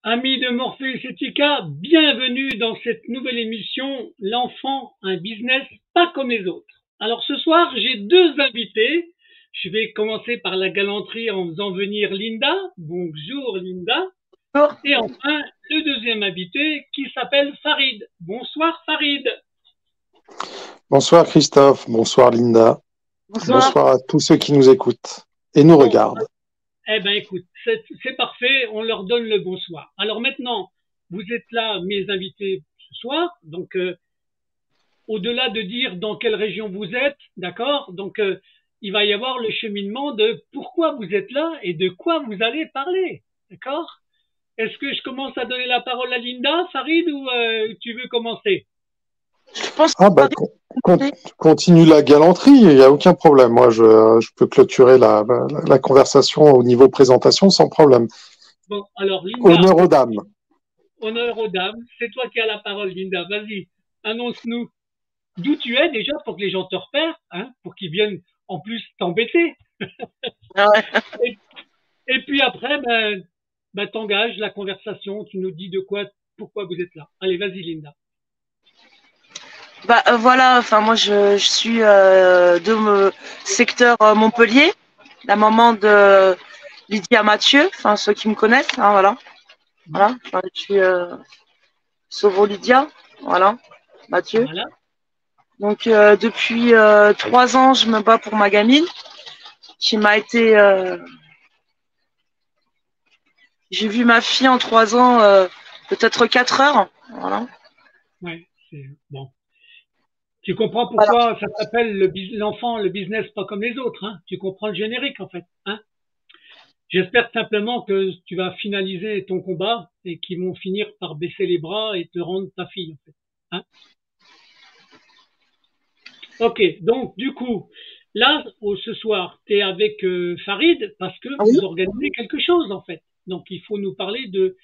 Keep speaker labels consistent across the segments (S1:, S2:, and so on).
S1: Amis de Morpheus Etica, bienvenue dans cette nouvelle émission, l'enfant, un business pas comme les autres. Alors ce soir, j'ai deux invités. Je vais commencer par la galanterie en faisant venir Linda. Bonjour Linda.
S2: Bonjour.
S1: Et enfin, le deuxième invité qui s'appelle Farid. Bonsoir Farid.
S3: Bonsoir Christophe, bonsoir Linda. Bonsoir à tous ceux qui nous écoutent et nous regardent.
S1: Eh ben écoute, c'est parfait, on leur donne le bonsoir. Alors maintenant, vous êtes là, mes invités ce soir, donc au-delà de dire dans quelle région vous êtes, d'accord, donc il va y avoir le cheminement de pourquoi vous êtes là et de quoi vous allez parler, d'accord. Est-ce que je commence à donner la parole à Linda, Farid, ou tu veux commencer?
S2: Je pense
S3: continue la galanterie, il n'y a aucun problème. Moi, je peux clôturer la conversation au niveau présentation sans problème.
S1: Bon, alors Linda.
S3: Honneur aux dames.
S1: Honneur aux dames. C'est toi qui as la parole, Linda. Vas-y, annonce-nous d'où tu es déjà pour que les gens te repèrent, hein, pour qu'ils viennent en plus t'embêter.
S2: Ouais.
S1: Et puis après, t'engages la conversation, tu nous dis pourquoi vous êtes là. Allez, vas-y, Linda.
S2: Voilà, enfin moi je suis de secteur Montpellier, la maman de Lydia Mathieu, enfin ceux qui me connaissent, hein, voilà. Enfin, je suis Sauvo Lydia, voilà, Mathieu.
S1: Voilà.
S2: Donc depuis 3 ans, je me bats pour ma gamine, qui m'a été. J'ai vu ma fille en 3 ans, peut-être 4 heures, voilà.
S1: Ouais, c'est bon. Tu comprends pourquoi ça s'appelle l'enfant, le business pas comme les autres, hein. Tu comprends le générique en fait, hein. J'espère simplement que tu vas finaliser ton combat et qu'ils vont finir par baisser les bras et te rendre ta fille en fait, hein. Ok, donc du coup, là ce soir, tu es avec Farid parce que vous organisez quelque chose en fait. Donc il faut nous parler de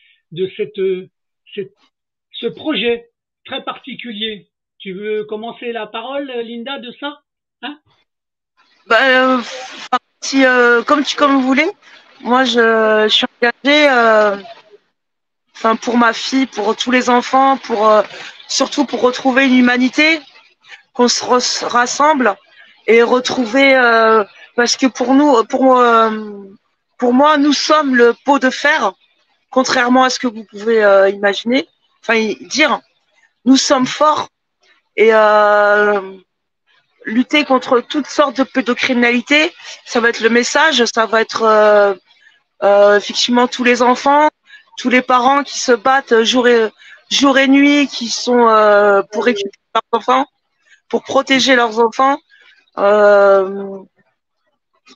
S1: ce projet très particulier. Tu veux commencer la parole, Linda, de ça, hein?
S2: Comme vous voulez. Moi, je suis engagée, pour ma fille, pour tous les enfants, surtout pour retrouver une humanité, qu'on se rassemble et retrouver, parce que pour moi, nous sommes le pot de fer, contrairement à ce que vous pouvez imaginer, dire. Nous sommes forts et lutter contre toutes sortes de pédocriminalité, ça va être le message, ça va être effectivement tous les enfants, tous les parents qui se battent jour et nuit, qui sont pour récupérer leurs enfants, pour protéger leurs enfants,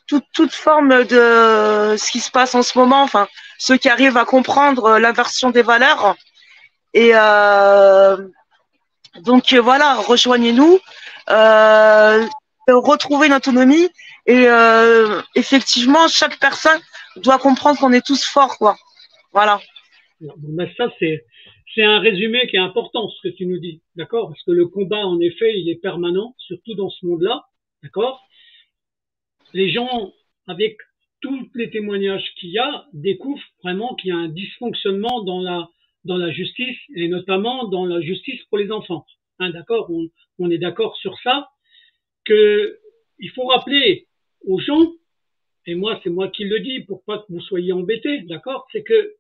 S2: toute forme de ce qui se passe en ce moment, enfin ceux qui arrivent à comprendre l'inversion des valeurs. Et donc voilà, rejoignez-nous, retrouver une autonomie et effectivement chaque personne doit comprendre qu'on est tous forts, quoi. Voilà.
S1: Mais ça c'est un résumé qui est important ce que tu nous dis, d'accord? Parce que le combat en effet il est permanent, surtout dans ce monde-là, d'accord? Les gens avec tous les témoignages qu'il y a découvrent vraiment qu'il y a un dysfonctionnement dans la justice et notamment dans la justice pour les enfants. Hein, d'accord, on est d'accord sur ça, que il faut rappeler aux gens, et moi c'est moi qui le dis pour pas que vous soyez embêtés, d'accord, c'est que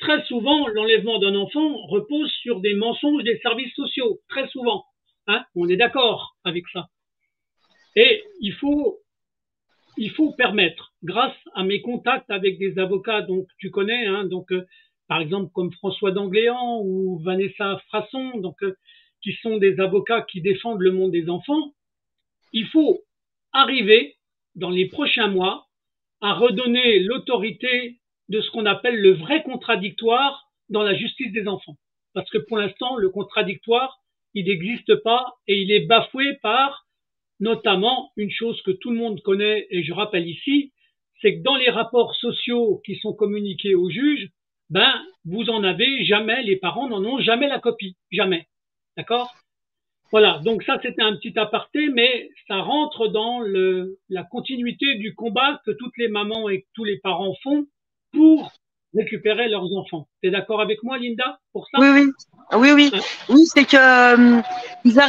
S1: très souvent l'enlèvement d'un enfant repose sur des mensonges des services sociaux, très souvent, Hein, on est d'accord avec ça. Et il faut permettre, grâce à mes contacts avec des avocats, donc tu connais, hein, donc par exemple comme François D'Angléan ou Vanessa Frasson, donc qui sont des avocats qui défendent le monde des enfants, il faut arriver dans les prochains mois à redonner l'autorité de ce qu'on appelle le vrai contradictoire dans la justice des enfants. Parce que pour l'instant, le contradictoire, il n'existe pas et il est bafoué par notamment une chose que tout le monde connaît et je rappelle ici, c'est que dans les rapports sociaux qui sont communiqués aux juges, ben vous en avez jamais, les parents n'en ont jamais la copie, jamais, d'accord? Voilà, donc ça c'était un petit aparté, mais ça rentre dans la continuité du combat que toutes les mamans et que tous les parents font pour récupérer leurs enfants. T'es d'accord avec moi, Linda, pour ça?
S2: Oui, oui. Oui, oui.
S1: Hein?
S2: Oui, c'est que ils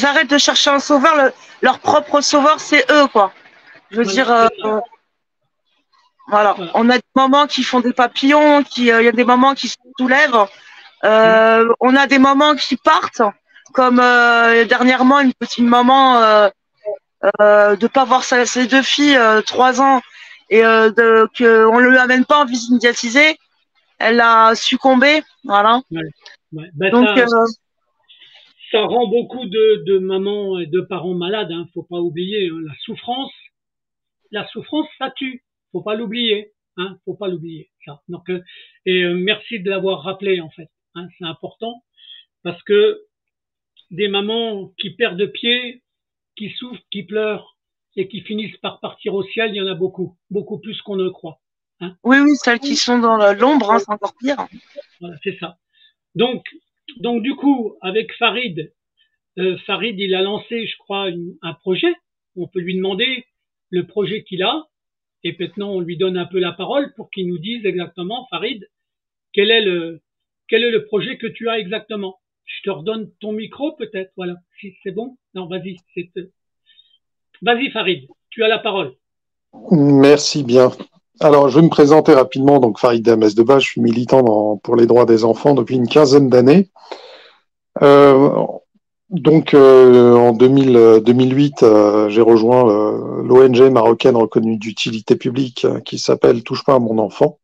S2: arrêtent de chercher un sauveur. Leur propre sauveur, c'est eux, quoi. Je veux dire, voilà. On a des mamans qui font des papillons, il y a des mamans qui se soulèvent. On a des mamans qui partent, comme dernièrement une petite maman de pas voir ses deux filles 3 ans et qu'on ne lui amène pas en visite médiatisée. Elle a succombé, voilà.
S1: Ouais. Ben,
S2: Donc
S1: ça rend beaucoup de mamans et de parents malades, hein, faut pas oublier, hein. La souffrance, ça tue, faut pas l'oublier, hein, faut pas l'oublier, ça. Donc, merci de l'avoir rappelé, en fait, hein, c'est important, parce que des mamans qui perdent pied, qui souffrent, qui pleurent, et qui finissent par partir au ciel, il y en a beaucoup, beaucoup plus qu'on ne croit, hein.
S2: oui, celles qui sont dans l'ombre, hein, c'est encore pire.
S1: Voilà, c'est ça. Donc du coup, avec Farid, il a lancé, je crois, un projet. On peut lui demander le projet qu'il a, et maintenant on lui donne un peu la parole pour qu'il nous dise exactement, Farid, quel est le projet que tu as exactement. Je te redonne ton micro peut-être, voilà, si c'est bon. Non, vas-y, vas-y Farid, tu as la parole.
S3: Merci bien. Alors, je vais me présenter rapidement. Donc, Farid Damez Deba, je suis militant pour les droits des enfants depuis une quinzaine d'années. En 2008, j'ai rejoint l'ONG marocaine reconnue d'utilité publique qui s'appelle Touche pas à mon enfant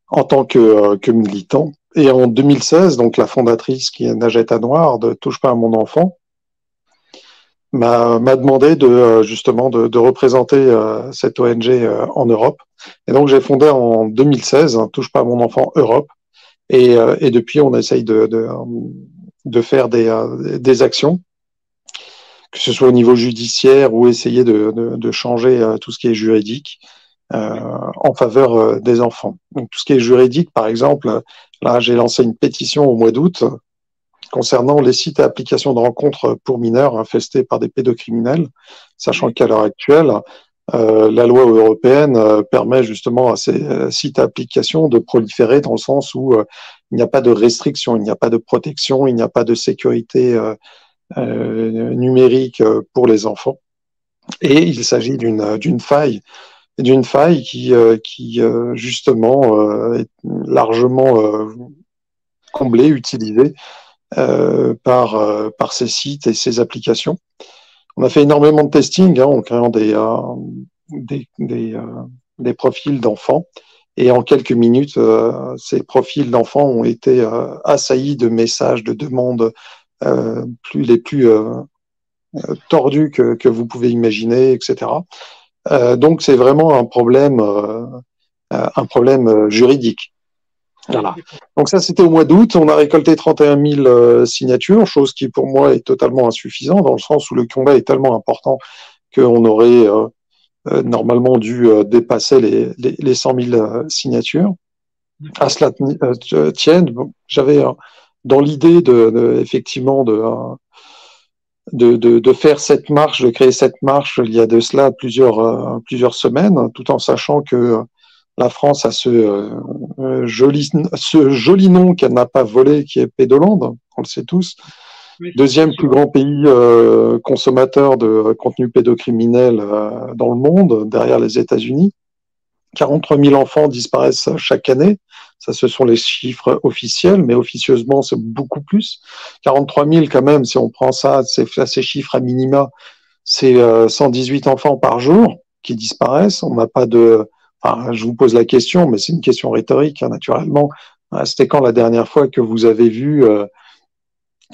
S3: en tant que militant. Et en 2016, donc la fondatrice qui est Najat Anouar de Touche pas à mon enfant m'a demandé justement de représenter cette ONG en Europe. Et donc j'ai fondé en 2016 Touche pas à mon enfant Europe. Et depuis, on essaye de faire des actions, que ce soit au niveau judiciaire ou essayer de changer tout ce qui est juridique en faveur des enfants. Donc tout ce qui est juridique, par exemple, là j'ai lancé une pétition au mois d'août concernant les sites et applications de rencontres pour mineurs infestés par des pédocriminels, sachant qu'à l'heure actuelle, la loi européenne permet justement à ces sites et applications de proliférer dans le sens où il n'y a pas de restriction, il n'y a pas de protection, il n'y a pas de sécurité numérique pour les enfants. Et il s'agit d'une faille qui justement est largement comblée, utilisée par ces sites et ces applications. On a fait énormément de testing en créant des profils d'enfants. Et en quelques minutes, ces profils d'enfants ont été assaillis de messages, de demandes les plus tordus que vous pouvez imaginer, etc. Donc c'est vraiment un problème juridique. Voilà. Donc ça, c'était au mois d'août. On a récolté 31 000 signatures, chose qui pour moi est totalement insuffisante, dans le sens où le combat est tellement important qu'on aurait normalement dû dépasser les 100 000 signatures. À cela tienne, j'avais dans l'idée effectivement de faire cette marche, de créer cette marche il y a de cela plusieurs semaines, tout en sachant que la France a ce joli nom qu'elle n'a pas volé, qui est Pédoland, on le sait tous. Deuxième plus grand pays consommateur de contenu pédocriminel dans le monde, derrière les États-Unis. 43 000 enfants disparaissent chaque année. Ça, ce sont les chiffres officiels, mais officieusement, c'est beaucoup plus. 43 000 quand même, si on prend ça, ces chiffres à minima, c'est 118 enfants par jour qui disparaissent. On n'a pas de... Enfin, je vous pose la question, mais c'est une question rhétorique, hein, naturellement. C'était quand la dernière fois que vous avez vu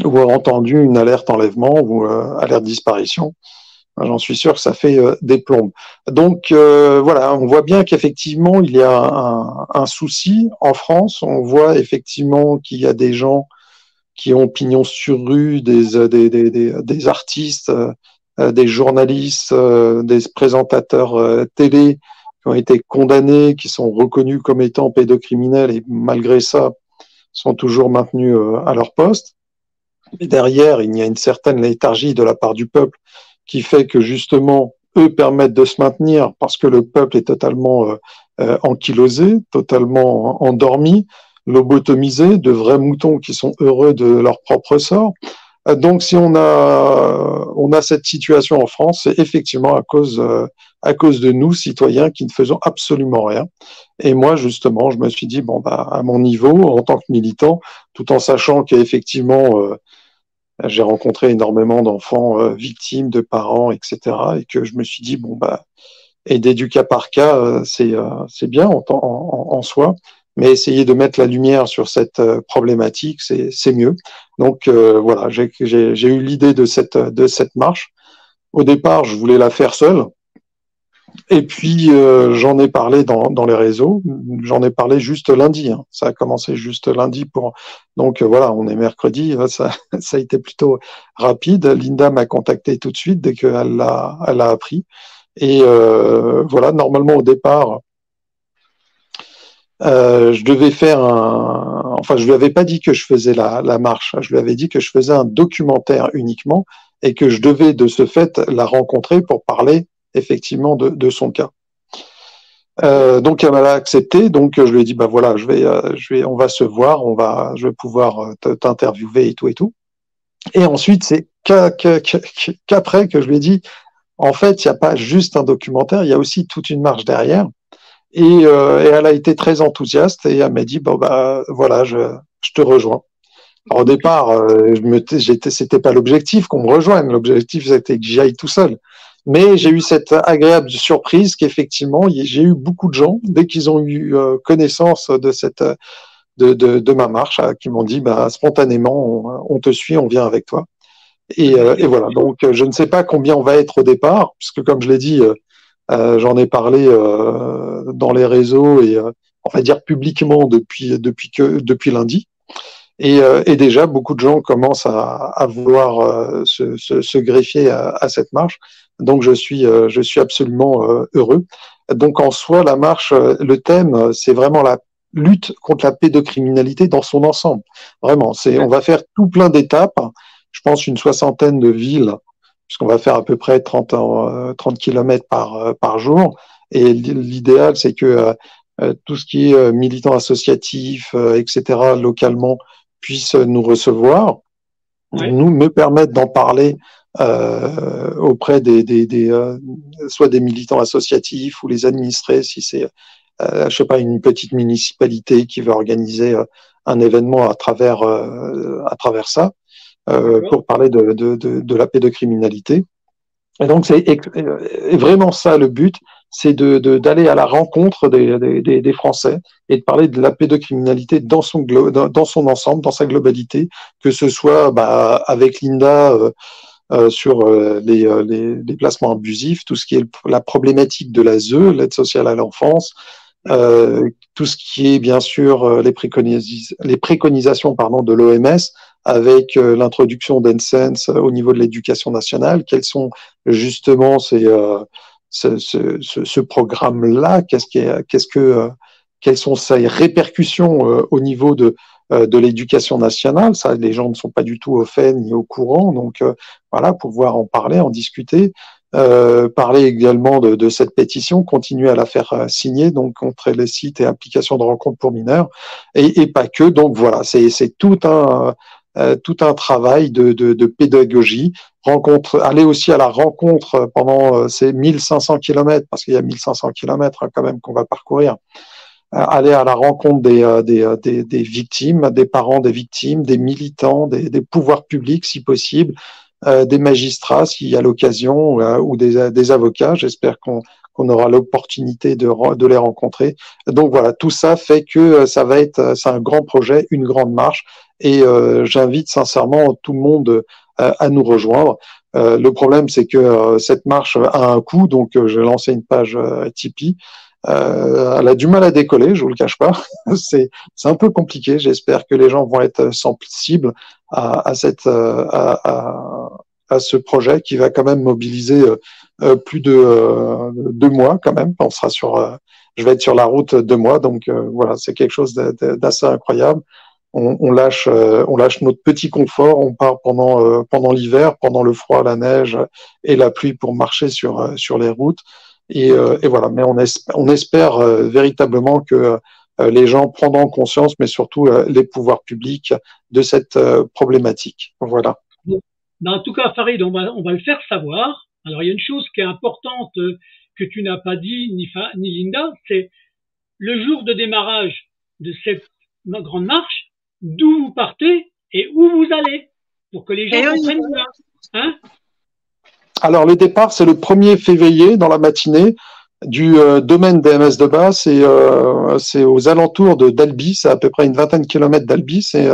S3: ou entendu une alerte enlèvement ou alerte disparition? J'en suis sûr que ça fait des plombes. Donc voilà, on voit bien qu'effectivement il y a un souci en France. On voit effectivement qu'il y a des gens qui ont pignon sur rue, des artistes, des journalistes, des présentateurs télé qui ont été condamnés, qui sont reconnus comme étant pédocriminels et malgré ça sont toujours maintenus à leur poste. Et derrière, il y a une certaine léthargie de la part du peuple qui fait que justement, eux permettent de se maintenir parce que le peuple est totalement ankylosé, totalement endormi, lobotomisé, de vrais moutons qui sont heureux de leur propre sort. Donc, si on a cette situation en France, c'est effectivement à cause de nous, citoyens, qui ne faisons absolument rien. Et moi, justement, je me suis dit, bon, bah, à mon niveau, en tant que militant, tout en sachant qu'effectivement, j'ai rencontré énormément d'enfants victimes, de parents, etc. Et que je me suis dit, bon, bah, aider du cas par cas, c'est bien en soi, mais essayer de mettre la lumière sur cette problématique, c'est mieux. Donc voilà, j'ai eu l'idée de cette marche. Au départ, je voulais la faire seule. Et puis, j'en ai parlé dans les réseaux. J'en ai parlé juste lundi. Hein. Ça a commencé juste lundi. Donc, voilà, on est mercredi. Ça a été plutôt rapide. Linda m'a contacté tout de suite dès qu'elle l'a appris. Et voilà, normalement, au départ, je devais faire Enfin, je lui avais pas dit que je faisais la marche. Je lui avais dit que je faisais un documentaire uniquement et que je devais, de ce fait, la rencontrer pour parler effectivement de son cas. Donc elle m'a accepté, donc je lui ai dit bah voilà, on va se voir, je vais pouvoir t'interviewer et tout. Et ensuite c'est qu'après que je lui ai dit en fait il n'y a pas juste un documentaire, il y a aussi toute une marche derrière. Et elle a été très enthousiaste et elle m'a dit bon bah voilà je te rejoins. Alors, au départ c'était pas l'objectif qu'on me rejoigne, l'objectif c'était que j'y aille tout seul. Mais j'ai eu cette agréable surprise qu'effectivement, j'ai eu beaucoup de gens, dès qu'ils ont eu connaissance de ma marche, qui m'ont dit bah, spontanément, on te suit, on vient avec toi. Et voilà, donc je ne sais pas combien on va être au départ, puisque comme je l'ai dit, j'en ai parlé dans les réseaux et on va dire publiquement depuis lundi. Et déjà, beaucoup de gens commencent à vouloir se greffer à cette marche. Donc, je suis absolument heureux. Donc, en soi, la marche, le thème, c'est vraiment la lutte contre la pédocriminalité dans son ensemble. Vraiment, on va faire tout plein d'étapes. Je pense une soixantaine de villes, puisqu'on va faire à peu près 30 kilomètres par jour. Et l'idéal, c'est que tout ce qui est militant associatif, etc., localement, puissent nous recevoir, me permettre d'en parler auprès soit des militants associatifs ou les administrés, si c'est, je sais pas, une petite municipalité qui veut organiser un événement à travers ça, pour parler de la pédocriminalité. Et donc c'est vraiment ça le but, c'est d'aller à la rencontre des Français et de parler de la pédocriminalité dans son ensemble, dans sa globalité, que ce soit avec Linda sur les placements abusifs, tout ce qui est la problématique de l'ASE, l'aide sociale à l'enfance, tout ce qui est bien sûr les préconisations de l'OMS avec l'introduction d'NSENS au niveau de l'éducation nationale. Quels sont justement ce programme-là, quelles sont ses répercussions au niveau de l'éducation nationale? Ça, les gens ne sont pas du tout au fait ni au courant. Donc voilà, pouvoir en parler, en discuter, parler également de cette pétition, continuer à la faire signer, donc contre les sites et applications de rencontres pour mineurs, et pas que. Donc voilà, c'est tout un travail de pédagogie, aller aussi à la rencontre pendant ces 1500 kilomètres, parce qu'il y a 1500 kilomètres quand même qu'on va parcourir, aller à la rencontre des victimes, des parents des victimes, des militants, des pouvoirs publics si possible, des magistrats s'il y a l'occasion, ou des avocats. J'espère qu'on aura l'opportunité de les rencontrer. Donc voilà, tout ça fait que c'est un grand projet, une grande marche, et j'invite sincèrement tout le monde à nous rejoindre. Le problème, c'est que cette marche a un coût, donc j'ai lancé une page Tipeee. Elle a du mal à décoller, je vous le cache pas. C'est un peu compliqué. J'espère que les gens vont être sensibles à ce projet qui va quand même mobiliser plus de 2 mois quand même. Je vais être sur la route 2 mois, donc voilà, c'est quelque chose d'assez incroyable. On lâche notre petit confort, on part pendant l'hiver, pendant le froid, la neige et la pluie pour marcher sur les routes. Et voilà, mais on espère véritablement que les gens prendront conscience, mais surtout les pouvoirs publics, de cette problématique. Voilà.
S1: Ben, en tout cas, Farid, on va le faire savoir. Alors, il y a une chose qui est importante que tu n'as pas dit, ni Linda, c'est le jour de démarrage de cette grande marche, d'où vous partez et où vous allez, pour que les gens comprennent bien. Hein?
S3: Alors, le départ, c'est le 1er février dans la matinée du domaine DMS de Bas. C'est aux alentours d'Albi, c'est à peu près une 20aine de kilomètres d'Albi. C'est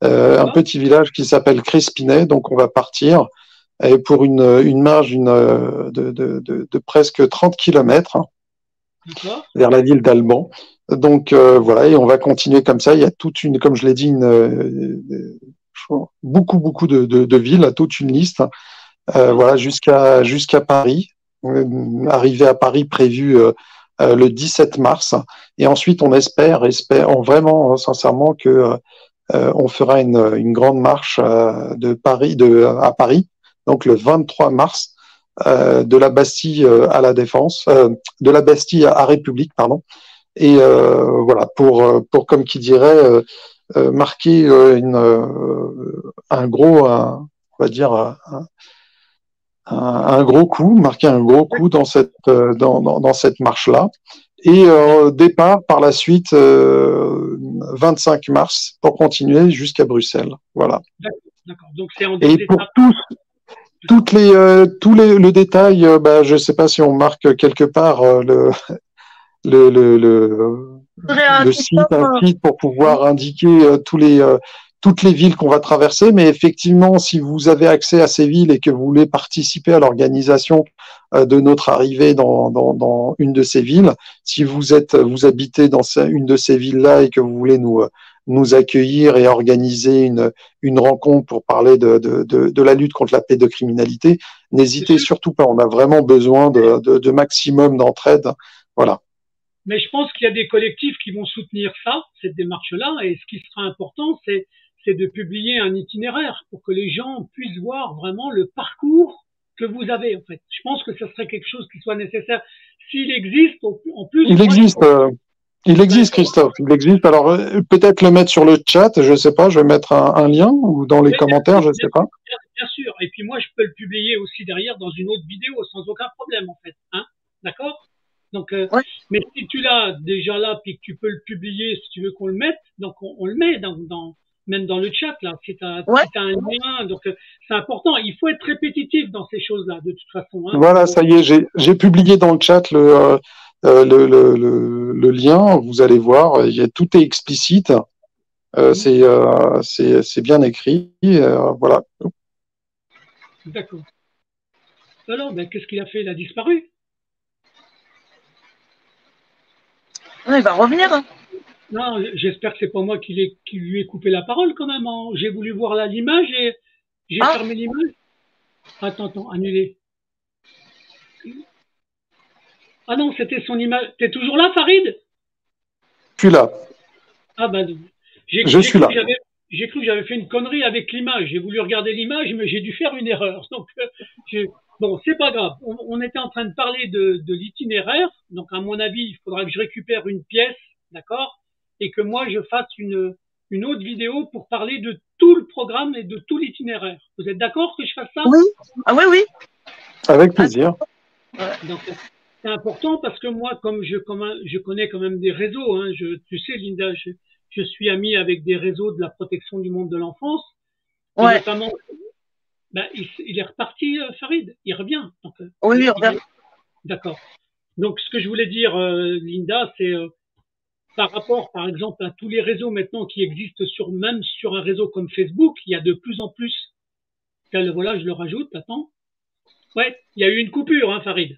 S3: un petit village qui s'appelle Crespinet. Donc, on va partir et pour une marge de presque 30 kilomètres vers la ville d'Alban. Donc, voilà, et on va continuer comme ça. Il y a comme je l'ai dit, beaucoup de villes, toute une liste. Voilà, jusqu'à Paris. Arrivée à Paris prévue le 17 mars. Et ensuite, on espère vraiment, sincèrement, que on fera une grande marche à Paris, donc le 23 mars, de la Bastille à la Défense, de la Bastille à République, pardon. Et voilà, pour comme qui dirait, marquer on va dire, un gros coup, marquer un gros coup dans cette marche-là. Et départ par la suite 25 mars pour continuer jusqu'à Bruxelles. Voilà.
S1: D'accord. Donc c'est en
S3: et pour le détail, je ne sais pas si on marque quelque part le site pour pouvoir indiquer toutes les villes qu'on va traverser, mais effectivement, si vous avez accès à ces villes et que vous voulez participer à l'organisation de notre arrivée dans une de ces villes, si vous habitez dans une de ces villes-là et que vous voulez nous accueillir et organiser une rencontre pour parler de la lutte contre la pédocriminalité, n'hésitez surtout pas. On a vraiment besoin de maximum d'entraide. Voilà.
S1: Mais je pense qu'il y a des collectifs qui vont soutenir cette démarche-là, et ce qui sera important, c'est de publier un itinéraire pour que les gens puissent voir vraiment le parcours que vous avez, en fait. Je pense que ce serait quelque chose qui soit nécessaire. S'il existe, en plus...
S3: Il existe, Christophe. Il existe. Alors, peut-être le mettre sur le chat, je ne sais pas, je vais mettre un lien ou dans les commentaires, je ne sais pas.
S1: Bien sûr. Et puis moi, je peux le publier aussi derrière dans une autre vidéo sans aucun problème, en fait. Hein? D'accord? Donc, mais si tu l'as déjà là, puis que tu peux le publier, si tu veux qu'on le mette, donc on le met même dans le chat là. Si t'as un lien, donc c'est important. Il faut être répétitif dans ces choses-là, de toute façon. Hein.
S3: Voilà, ça y est, j'ai publié dans le chat le lien. Vous allez voir, tout est explicite. C'est bien écrit. Voilà.
S1: D'accord. Alors, qu'est-ce qu'il a fait? Il a disparu.
S2: Il va revenir.
S1: Non, j'espère que c'est pas moi qui lui ai coupé la parole quand même. Hein. J'ai voulu voir l'image et j'ai fermé l'image. Attends, annulé. Ah non, c'était son image. T'es toujours là, Farid?
S3: Je suis là.
S1: Ah
S3: je suis là.
S1: J'ai cru que j'avais fait une connerie avec l'image. J'ai voulu regarder l'image, mais j'ai dû faire une erreur. Donc, bon, c'est pas grave. On était en train de parler de l'itinéraire. Donc, à mon avis, il faudra que je récupère une pièce, d'accord, et que moi, je fasse une autre vidéo pour parler de tout le programme et de tout l'itinéraire. Vous êtes d'accord que je fasse ça?
S2: Oui. Ah oui.
S3: Avec plaisir.
S1: Donc, c'est c'est important parce que moi, comme je connais quand même des réseaux, hein, tu sais, Linda, je suis ami avec des réseaux de la protection du monde de l'enfance, et
S2: Ouais.
S1: notamment, ben, il est reparti, Farid, il revient. Donc,
S2: Oui, regarde.
S1: d'accord. Donc, ce que je voulais dire, Linda, c'est par rapport, par exemple, à tous les réseaux maintenant qui existent même sur un réseau comme Facebook, il y a de plus en plus. Voilà, je le rajoute, attends. Ouais, il y a eu une coupure, hein, Farid.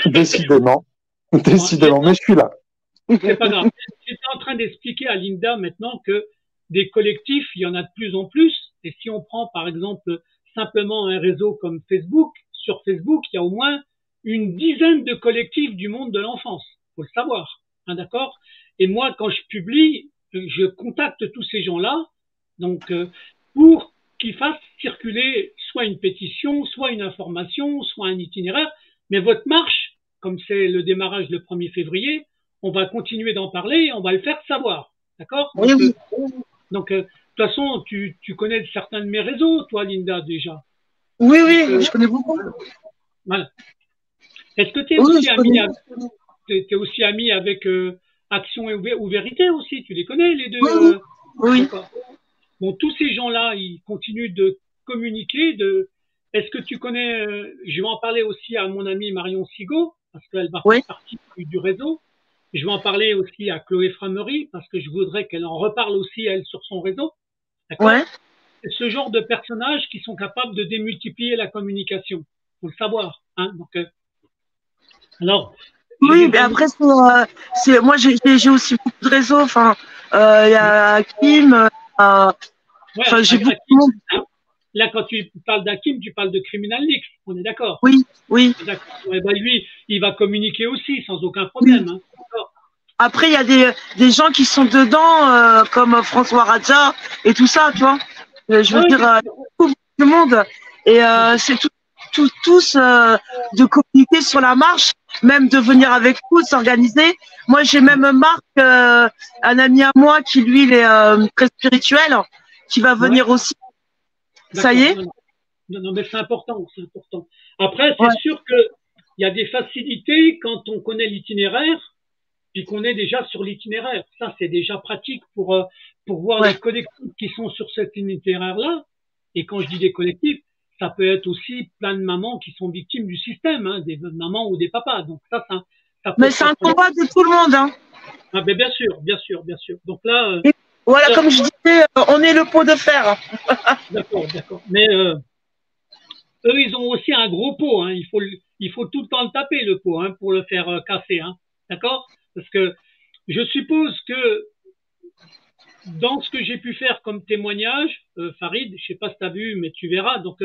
S3: Décidément. Décidément, mais je suis là.
S1: C'est pas grave. J'étais en train d'expliquer à Linda maintenant que des collectifs, il y en a de plus en plus. Et si on prend, par exemple, simplement un réseau comme Facebook, sur Facebook, il y a au moins une dizaine de collectifs du monde de l'enfance. Faut le savoir. Hein, d'accord? Et moi, quand je publie, je contacte tous ces gens-là, donc, pour qu'ils fassent circuler soit une pétition, soit une information, soit un itinéraire. Mais votre marche, comme c'est le démarrage le 1er février, on va continuer d'en parler et on va le faire savoir. D'accord?
S2: Oui, oui.
S1: Donc, de toute façon, tu connais certains de mes réseaux, toi, Linda, déjà.
S2: Oui, oui, je connais beaucoup.
S1: Voilà. Est-ce que tu es,
S2: oui,
S1: aussi ami avec Action ou Vérité aussi? Tu les connais, les deux?
S2: Oui, oui.
S1: Bon, tous ces gens-là, ils continuent de communiquer. Est-ce que tu connais, je vais en parler aussi à mon amie Marion Sigaud, parce qu'elle va faire partie du réseau. Je vais en parler aussi à Chloé Framery, parce que je voudrais qu'elle en reparle aussi, elle, sur son réseau. D'accord?
S2: Ouais.
S1: C'est ce genre de personnages qui sont capables de démultiplier la communication. Faut le savoir. Hein? Donc, alors.
S2: Oui, mais après, moi, j'ai aussi beaucoup de réseaux. Enfin, il y a Kim. Enfin, j'ai beaucoup de monde.
S1: Là, quand tu parles d'Hakim, tu parles de Criminal Leaks. On est d'accord?
S2: Oui, oui.
S1: Ouais, bah, lui, il va communiquer aussi, sans aucun problème.
S2: Oui.
S1: Hein.
S2: Après, il y a des gens qui sont dedans, comme François Radja et tout ça, tu vois. Je veux dire, tout le monde. Et c'est tous de communiquer sur la marche, même de venir avec nous, de s'organiser. Moi, j'ai même Marc, un ami à moi qui, lui, il est très spirituel, qui va venir aussi. Ça y est?
S1: Non, mais c'est important, c'est important. Après, c'est sûr qu'il y a des facilités quand on connaît l'itinéraire, puis qu'on est déjà sur l'itinéraire. Ça, c'est déjà pratique pour voir les collectifs qui sont sur cet itinéraire-là. Et quand je dis des collectifs, ça peut être aussi plein de mamans qui sont victimes du système, hein, des mamans ou des papas. Donc ça
S2: mais c'est un combat de tout le monde, hein.
S1: Ah, ben bien sûr, bien sûr, bien sûr. Donc là.
S2: Voilà, comme je disais, on est le pot de fer.
S1: D'accord, d'accord. Mais eux, ils ont aussi un gros pot. Hein. Il faut tout le temps le taper, le pot, hein, pour le faire casser. Hein. D'accord? Parce que je suppose que dans ce que j'ai pu faire comme témoignage, Farid, je sais pas si tu as vu, mais tu verras. Donc,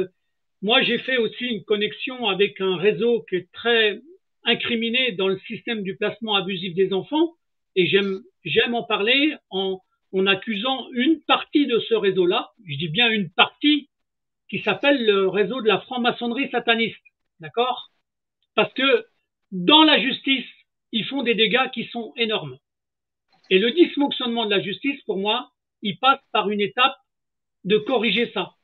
S1: moi, j'ai fait aussi une connexion avec un réseau qui est très incriminé dans le système du placement abusif des enfants. Et j'aime en parler en accusant une partie de ce réseau-là. Je dis bien une partie qui s'appelle le réseau de la franc-maçonnerie sataniste. D'accord? Parce que dans la justice, ils font des dégâts qui sont énormes. Et le dysfonctionnement de la justice, pour moi, il passe par une étape de corriger ça.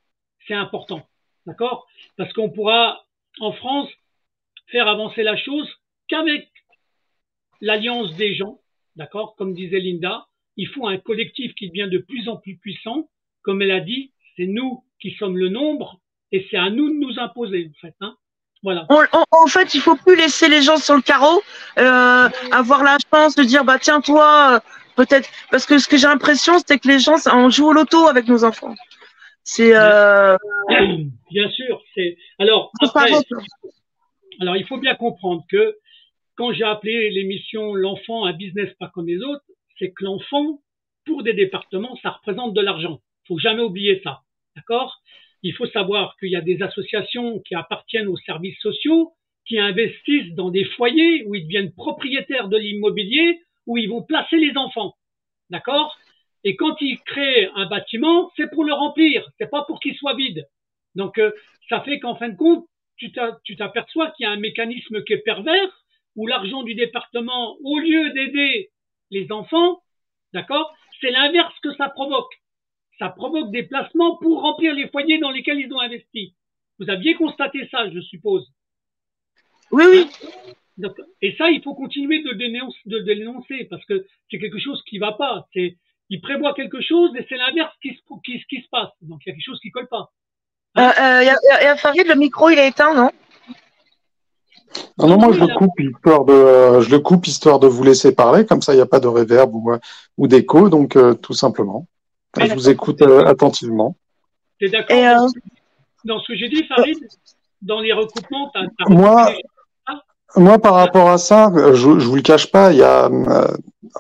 S1: C'est important. D'accord? Parce qu'on pourra, en France, faire avancer la chose qu'avec l'alliance des gens. D'accord? Comme disait Linda, il faut un collectif qui devient de plus en plus puissant. Comme elle a dit, c'est nous qui sommes le nombre et c'est à nous de nous imposer, en fait. Hein? Voilà.
S2: En fait, il faut plus laisser les gens sur le carreau, avoir la chance de dire, bah tiens toi, peut-être, parce que ce que j'ai l'impression, c'est que les gens, on joue au loto avec nos enfants. C'est
S1: bien sûr. Alors après, alors il faut bien comprendre que quand j'ai appelé l'émission L'enfant un business pas comme les autres, c'est que l'enfant, pour des départements, ça représente de l'argent. Faut jamais oublier ça. D'accord? Il faut savoir qu'il y a des associations qui appartiennent aux services sociaux, qui investissent dans des foyers où ils deviennent propriétaires de l'immobilier, où ils vont placer les enfants. D'accord? Et quand ils créent un bâtiment, c'est pour le remplir, c'est pas pour qu'il soit vide. Donc, ça fait qu'en fin de compte, tu t'aperçois qu'il y a un mécanisme qui est pervers, où l'argent du département, au lieu d'aider les enfants, d'accord, c'est l'inverse que ça provoque. Ça provoque des placements pour remplir les foyers dans lesquels ils ont investi. Vous aviez constaté ça, je suppose.
S2: Oui, oui.
S1: Et ça, il faut continuer de dénoncer parce que c'est quelque chose qui va pas. Il prévoit quelque chose et c'est l'inverse qui se passe. Donc il y a quelque chose qui colle pas. Hein?
S2: Farid, le micro, il est éteint, non?
S3: Non, non, moi je le coupe histoire de vous laisser parler, comme ça il n'y a pas de réverb ou d'écho, donc tout simplement. Je vous écoute attentivement.
S1: Tu es d'accord dans ce que j'ai dit, Farid? Dans les recoupements,
S3: moi, par rapport à ça, je vous le cache pas, il y a,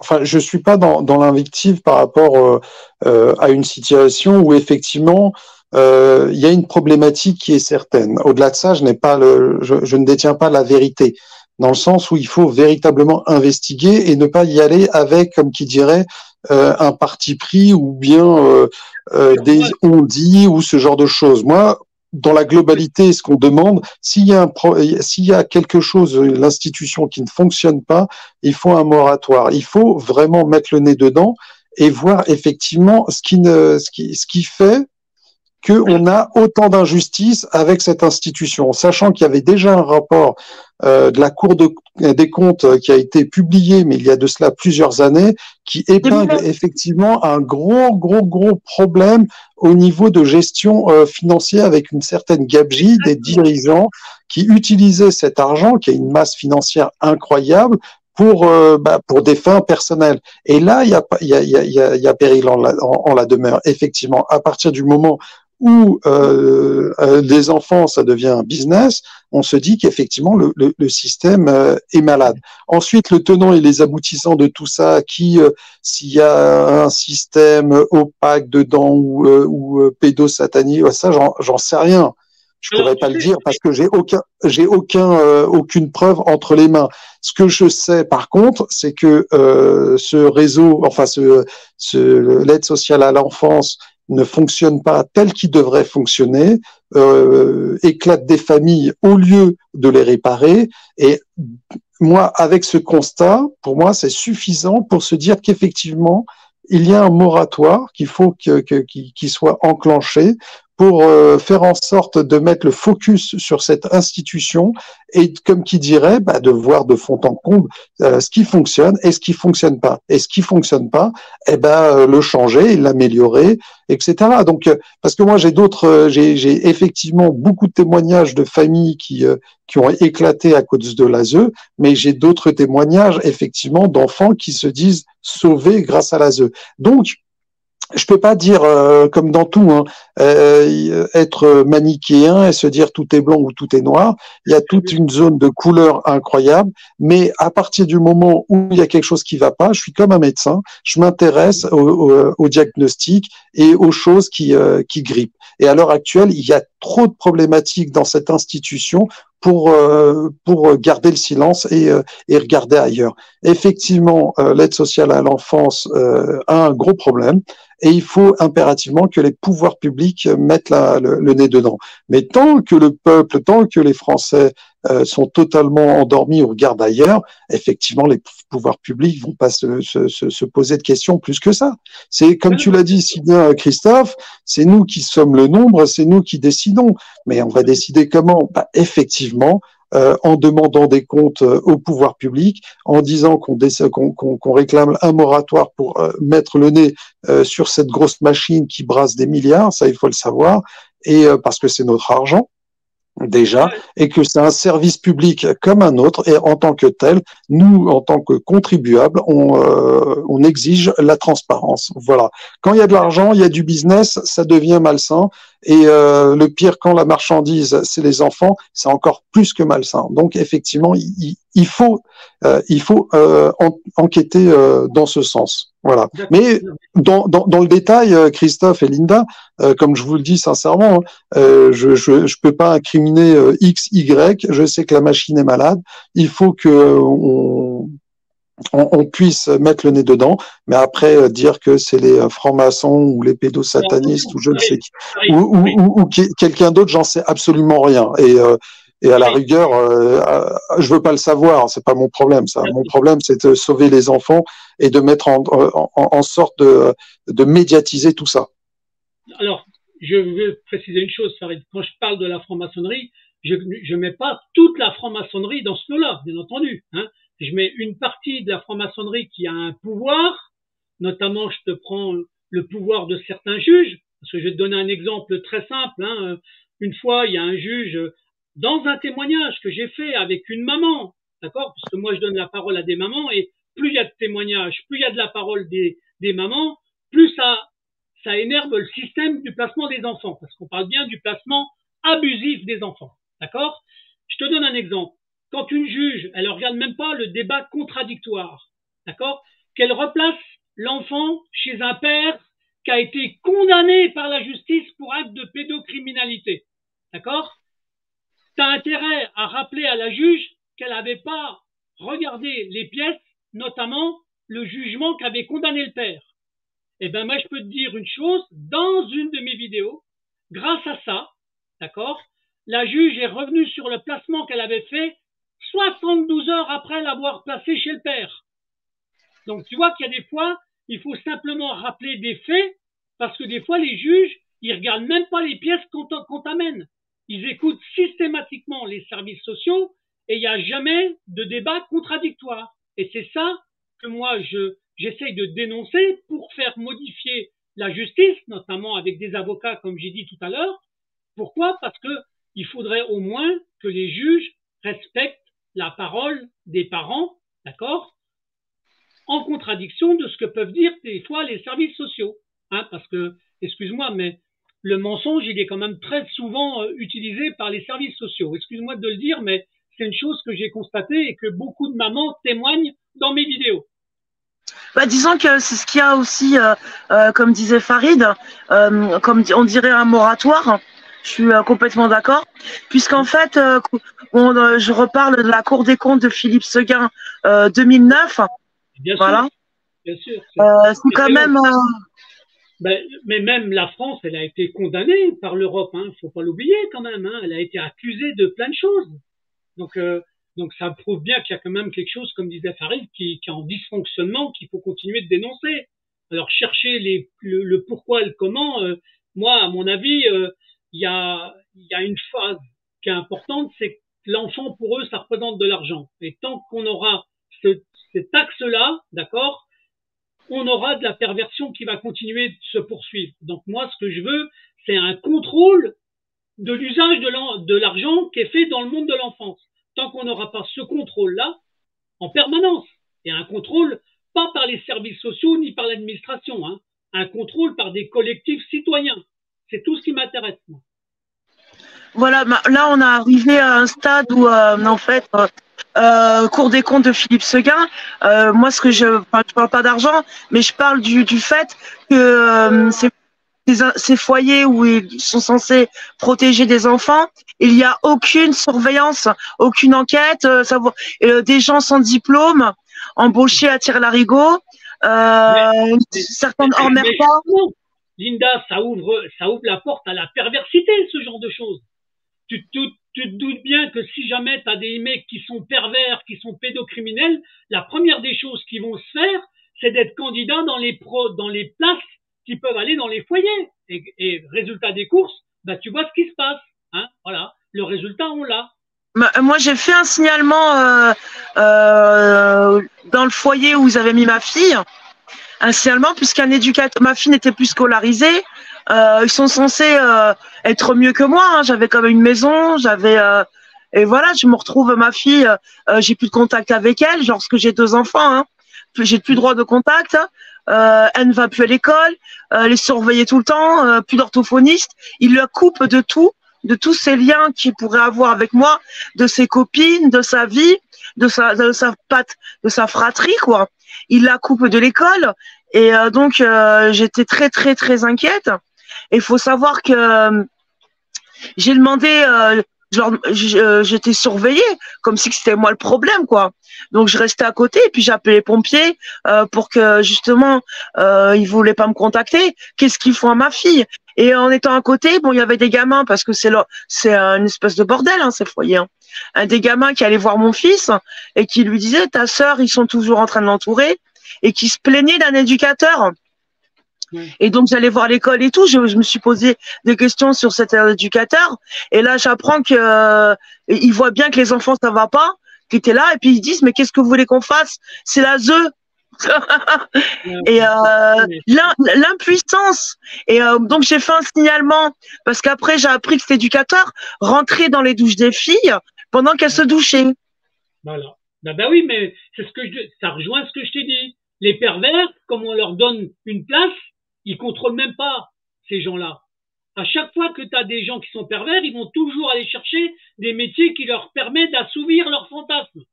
S3: enfin, je suis pas dans l'invective par rapport à une situation où effectivement il y a une problématique qui est certaine. Au-delà de ça, je ne détiens pas la vérité, dans le sens où il faut véritablement investiguer et ne pas y aller avec, comme qui dirait, un parti pris ou bien des on-dit ou ce genre de choses. Moi, dans la globalité, ce qu'on demande, s'il y a quelque chose, l'institution qui ne fonctionne pas, il faut un moratoire. Il faut vraiment mettre le nez dedans et voir effectivement ce qui fait qu'on a autant d'injustice avec cette institution, sachant qu'il y avait déjà un rapport de la Cour des comptes qui a été publié, mais il y a de cela plusieurs années, qui épingle effectivement un gros problème au niveau de gestion financière avec une certaine gabegie des dirigeants qui utilisaient cet argent, qui a une masse financière incroyable, pour des fins personnelles. Et là, il y a péril en la demeure. Effectivement, à partir du moment où des enfants, ça devient un business, on se dit qu'effectivement le système est malade. Ensuite, le tenant et les aboutissants de tout ça, s'il y a un système opaque dedans ou pédosatanique, ça j'en sais rien. Je pourrais pas le dire parce que j'ai aucune preuve entre les mains. Ce que je sais par contre, c'est que ce réseau, enfin l'aide sociale à l'enfance ne fonctionne pas tel qu'il devrait fonctionner, éclate des familles au lieu de les réparer. Et moi, avec ce constat, pour moi, c'est suffisant pour se dire qu'effectivement, il y a un moratoire qu'il faut qu'il soit enclenché pour faire en sorte de mettre le focus sur cette institution et, comme qui dirait, de voir de fond en comble ce qui fonctionne et ce qui fonctionne pas. Et ce qui fonctionne pas, le changer, l'améliorer, etc. Donc, parce que moi j'ai effectivement beaucoup de témoignages de familles qui ont éclaté à cause de l'ASE, mais j'ai d'autres témoignages effectivement d'enfants qui se disent sauvés grâce à l'ASE. Donc, je peux pas dire comme dans tout, être manichéen et se dire tout est blanc ou tout est noir. Il y a toute une zone de couleurs incroyable, mais à partir du moment où il y a quelque chose qui va pas, je suis comme un médecin, je m'intéresse au diagnostic et aux choses qui grippent. Et à l'heure actuelle, il y a trop de problématiques dans cette institution pour garder le silence et regarder ailleurs. Effectivement, l'aide sociale à l'enfance a un gros problème et il faut impérativement que les pouvoirs publics mettent le nez dedans. Mais tant que le peuple, tant que les Français sont totalement endormis ou regardent ailleurs, effectivement, les pouvoirs publics vont pas se poser de questions plus que ça. C'est comme tu l'as dit si bien, Christophe, c'est nous qui sommes le nombre, c'est nous qui décidons. Mais on va décider comment? Effectivement, en demandant des comptes au pouvoir public, en disant qu'on réclame un moratoire pour mettre le nez sur cette grosse machine qui brasse des milliards, ça il faut le savoir, et parce que c'est notre argent déjà, et que c'est un service public comme un autre, et en tant que tel, nous, en tant que contribuables, on exige la transparence. Voilà. Quand il y a de l'argent, il y a du business, ça devient malsain, et le pire, quand la marchandise, c'est les enfants, c'est encore plus que malsain. Donc, effectivement, il faut enquêter dans ce sens. Voilà. Mais dans le détail, Christophe et Linda, comme je vous le dis sincèrement, je peux pas incriminer X, Y. Je sais que la machine est malade. Il faut que on puisse mettre le nez dedans, mais après dire que c'est les francs-maçons ou les pédosatanistes ou je ne sais qui, ou quelqu'un d'autre, j'en sais absolument rien. Et à la rigueur, je veux pas le savoir, c'est pas mon problème. Ça, mon problème, c'est de sauver les enfants et de mettre en sorte de médiatiser tout ça.
S1: Alors, je veux préciser une chose, Farid. Quand je parle de la franc-maçonnerie, je mets pas toute la franc-maçonnerie dans ce lot-là, bien entendu. Hein. Je mets une partie de la franc-maçonnerie qui a un pouvoir, notamment je te prends le pouvoir de certains juges, parce que je vais te donner un exemple très simple. Hein. Une fois, il y a un juge, dans un témoignage que j'ai fait avec une maman, d'accord, parce que moi je donne la parole à des mamans, et plus il y a de témoignages, plus il y a de la parole des mamans, plus ça énerve le système du placement des enfants, parce qu'on parle bien du placement abusif des enfants, d'accord. Je te donne un exemple. Quand une juge, elle ne regarde même pas le débat contradictoire, d'accord, qu'elle replace l'enfant chez un père qui a été condamné par la justice pour acte de pédocriminalité, d'accord, tu as intérêt à rappeler à la juge qu'elle n'avait pas regardé les pièces, notamment le jugement qu'avait condamné le père. Eh ben moi je peux te dire une chose, dans une de mes vidéos, grâce à ça, d'accord, la juge est revenue sur le placement qu'elle avait fait 72 heures après l'avoir placé chez le père. Donc tu vois qu'il y a des fois, il faut simplement rappeler des faits, parce que des fois les juges, ils regardent même pas les pièces qu'on t'amène. Ils écoutent systématiquement les services sociaux et il n'y a jamais de débat contradictoire. Et c'est ça que moi j'essaye de dénoncer pour faire modifier la justice, notamment avec des avocats comme j'ai dit tout à l'heure. Pourquoi? Parce que il faudrait au moins que les juges respectent la parole des parents, d'accord, en contradiction de ce que peuvent dire des fois les services sociaux. Hein, parce que, excuse-moi, mais le mensonge, il est quand même très souvent utilisé par les services sociaux. Excuse-moi de le dire, mais c'est une chose que j'ai constatée et que beaucoup de mamans témoignent dans mes vidéos.
S2: Bah, disons que c'est ce qu'il y a aussi, comme disait Farid, comme on dirait un moratoire. Je suis complètement d'accord, puisqu'en fait, je reparle de la Cour des comptes de Philippe Seguin 2009.
S1: Bien
S2: voilà.
S1: Sûr, bien sûr.
S2: C'est quand même.
S1: Mais même la France, elle a été condamnée par l'Europe. Hein, faut pas l'oublier quand même. Hein, elle a été accusée de plein de choses. Donc ça prouve bien qu'il y a quand même quelque chose, comme disait Farid, qui est en dysfonctionnement, qu'il faut continuer de dénoncer. Alors chercher le pourquoi et le comment. Moi, à mon avis, il y a une phase qui est importante, c'est que l'enfant, pour eux, ça représente de l'argent. Et tant qu'on aura cet axe-là, d'accord, on aura de la perversion qui va continuer de se poursuivre. Donc moi, ce que je veux, c'est un contrôle de l'usage de l'argent qui est fait dans le monde de l'enfance. Tant qu'on n'aura pas ce contrôle-là, en permanence, et un contrôle pas par les services sociaux ni par l'administration, hein, un contrôle par des collectifs citoyens. C'est tout ce qui m'intéresse, moi.
S2: Voilà, là on est arrivé à un stade où en fait, Cour des comptes de Philippe Seguin, moi je parle pas d'argent, mais je parle du fait que ces foyers où ils sont censés protéger des enfants, il n'y a aucune surveillance, aucune enquête, des gens sans diplôme, embauchés à tir-larigot, certains hors mer pas.
S1: Linda, ça ouvre la porte à la perversité, ce genre de choses. Tu te doutes bien que si jamais tu as des mecs qui sont pervers, qui sont pédocriminels, la première des choses qui vont se faire, c'est d'être candidat dans les places qui peuvent aller dans les foyers. Et résultat des courses, bah tu vois ce qui se passe. Hein, voilà, le résultat, on l'a.
S2: Moi, j'ai fait un signalement dans le foyer où ils avaient mis ma fille. Un signalement, puisqu'un éducateur, ma fille n'était plus scolarisée. Ils sont censés être mieux que moi. Hein. J'avais quand même une maison, et voilà, je me retrouve ma fille. J'ai plus de contact avec elle, lorsque j'ai 2 enfants. Hein. J'ai plus droit de contact. Elle ne va plus à l'école. Elle est surveillée tout le temps. Plus d'orthophoniste. Il la coupe de tout, de tous ces liens qu'il pourrait avoir avec moi, de ses copines, de sa vie, de sa fratrie, quoi. Il la coupe de l'école. Et donc, j'étais très, très, très inquiète. Et il faut savoir que j'ai demandé, j'étais surveillée, comme si c'était moi le problème, quoi. Donc, je restais à côté, et puis j'ai appelé les pompiers pour que, justement, ils voulaient pas me contacter. Qu'est-ce qu'ils font à ma fille? Et en étant à côté, bon, il y avait des gamins, parce que c'est une espèce de bordel, hein, ces foyers. Hein. Des gamins qui allaient voir mon fils et qui lui disaient, ta sœur, ils sont toujours en train de l'entourer, et qui se plaignaient d'un éducateur.
S1: Ouais.
S2: Et donc, j'allais voir l'école et tout. Je me suis posé des questions sur cet éducateur. Et là, j'apprends que il voit bien que les enfants, ça va pas, qui étaient là. Et puis, ils disent, mais qu'est-ce que vous voulez qu'on fasse? C'est la ZEU. Et l'impuissance. Et donc, j'ai fait un signalement. Parce qu'après, j'ai appris que cet éducateur rentrait dans les douches des filles pendant qu'elles se douchaient.
S1: Voilà. Bah oui, mais ça rejoint ce que je t'ai dit. Les pervers, comme on leur donne une place, ils contrôlent même pas ces gens-là. À chaque fois que tu as des gens qui sont pervers, ils vont toujours aller chercher des métiers qui leur permettent d'assouvir leurs fantasmes.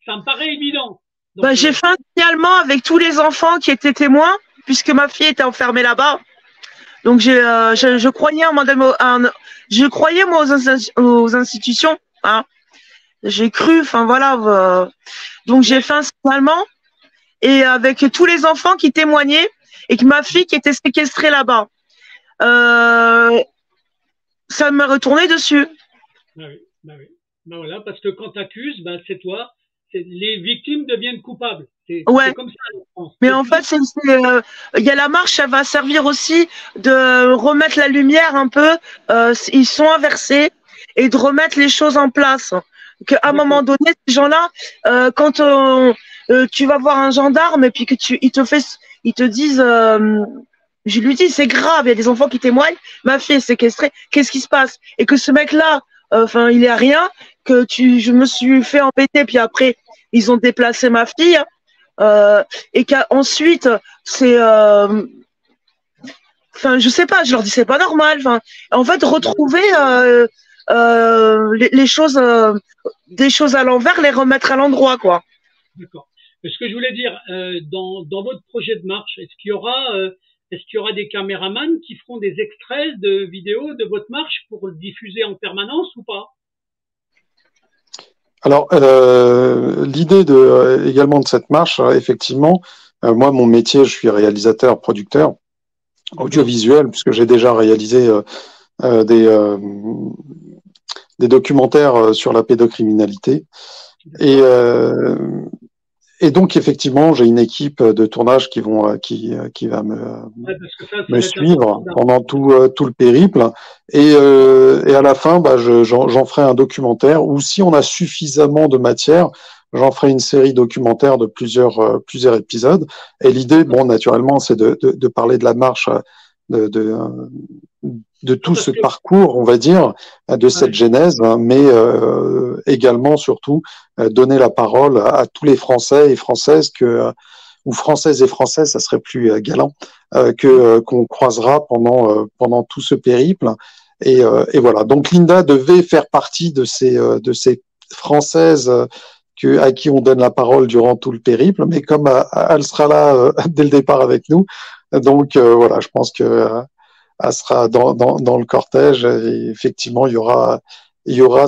S1: Ça me paraît évident. Donc,
S2: j'ai fait un signalement avec tous les enfants qui étaient témoins, puisque ma fille était enfermée là-bas. Donc je croyais moi aux institutions. Hein. J'ai cru, enfin voilà. Donc j'ai fait un signalement et avec tous les enfants qui témoignaient et que ma fille qui était séquestrée là-bas. Ça me retournait dessus.
S1: Bah oui. Bah voilà, parce que quand t'accuses, c'est toi. Les victimes deviennent coupables. C'est comme ça en France.
S2: Mais en fait, il y a la marche, ça va servir aussi de remettre la lumière un peu. Ils sont inversés et de remettre les choses en place. Qu'à un moment donné, ces gens-là, quand tu vas voir un gendarme et puis que ils te disent, je lui dis, c'est grave, il y a des enfants qui témoignent, ma fille est séquestrée, qu'est-ce qui se passe? Et que ce mec-là, il est à rien, que je me suis fait embêter, puis après, ils ont déplacé ma fille, et qu'ensuite, c'est, je sais pas, je leur dis, c'est pas normal, en fait, retrouver, les choses, des choses à l'envers, les remettre à l'endroit, quoi.
S1: D'accord. Ce que je voulais dire, dans votre projet de marche, est-ce qu'il y aura des caméramans qui feront des extraits de vidéos de votre marche pour le diffuser en permanence ou pas?
S3: Alors, l'idée également de cette marche, effectivement, moi, mon métier, je suis réalisateur, producteur audiovisuel, puisque j'ai déjà réalisé des documentaires sur la pédocriminalité. Et donc, effectivement, j'ai une équipe de tournage qui va me suivre pendant tout le périple. Et à la fin, j'en ferai un documentaire, ou si on a suffisamment de matière, j'en ferai une série documentaire de plusieurs épisodes. Et l'idée, naturellement, c'est de parler de la marche, de tout ce parcours, on va dire, de cette genèse, mais également, surtout, donner la parole à tous les Français et Françaises ou Françaises et Français, ça serait plus galant, qu'on croisera pendant tout ce périple. Et voilà. Donc Linda devait faire partie de ces Françaises à qui on donne la parole durant tout le périple, mais comme elle sera là dès le départ avec nous, donc voilà, je pense que elle sera dans le cortège et effectivement il y aura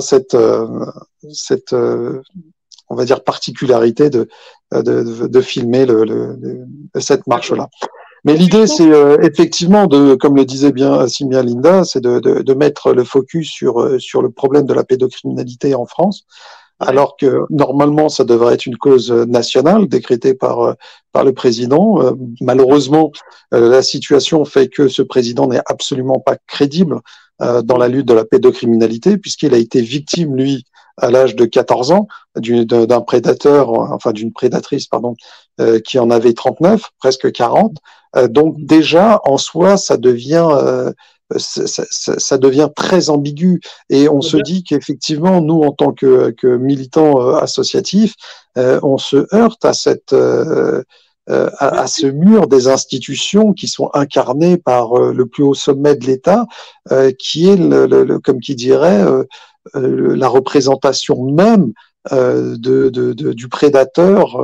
S3: cette on va dire particularité de filmer cette marche-là. Mais l'idée, c'est effectivement comme le disait si bien Linda, c'est de mettre le focus sur le problème de la pédocriminalité en France, alors que normalement ça devrait être une cause nationale décrétée par le président. Malheureusement, la situation fait que ce président n'est absolument pas crédible dans la lutte de la pédocriminalité, puisqu'il a été victime, lui, à l'âge de 14 ans, d'un prédateur, enfin d'une prédatrice, pardon, qui en avait 39, presque 40. Donc déjà, en soi, ça devient très ambigu, et on se dit qu'effectivement, nous, en tant que militants associatifs, on se heurte à ce mur des institutions qui sont incarnées par le plus haut sommet de l'État, qui est comme qui dirait la représentation même du prédateur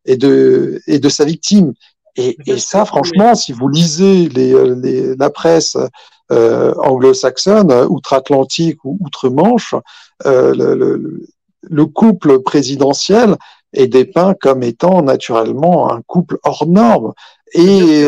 S3: et de sa victime. Et ça, franchement, si vous lisez la presse anglo-saxonne, outre-Atlantique ou outre-Manche, le couple présidentiel est dépeint comme étant naturellement un couple hors norme, et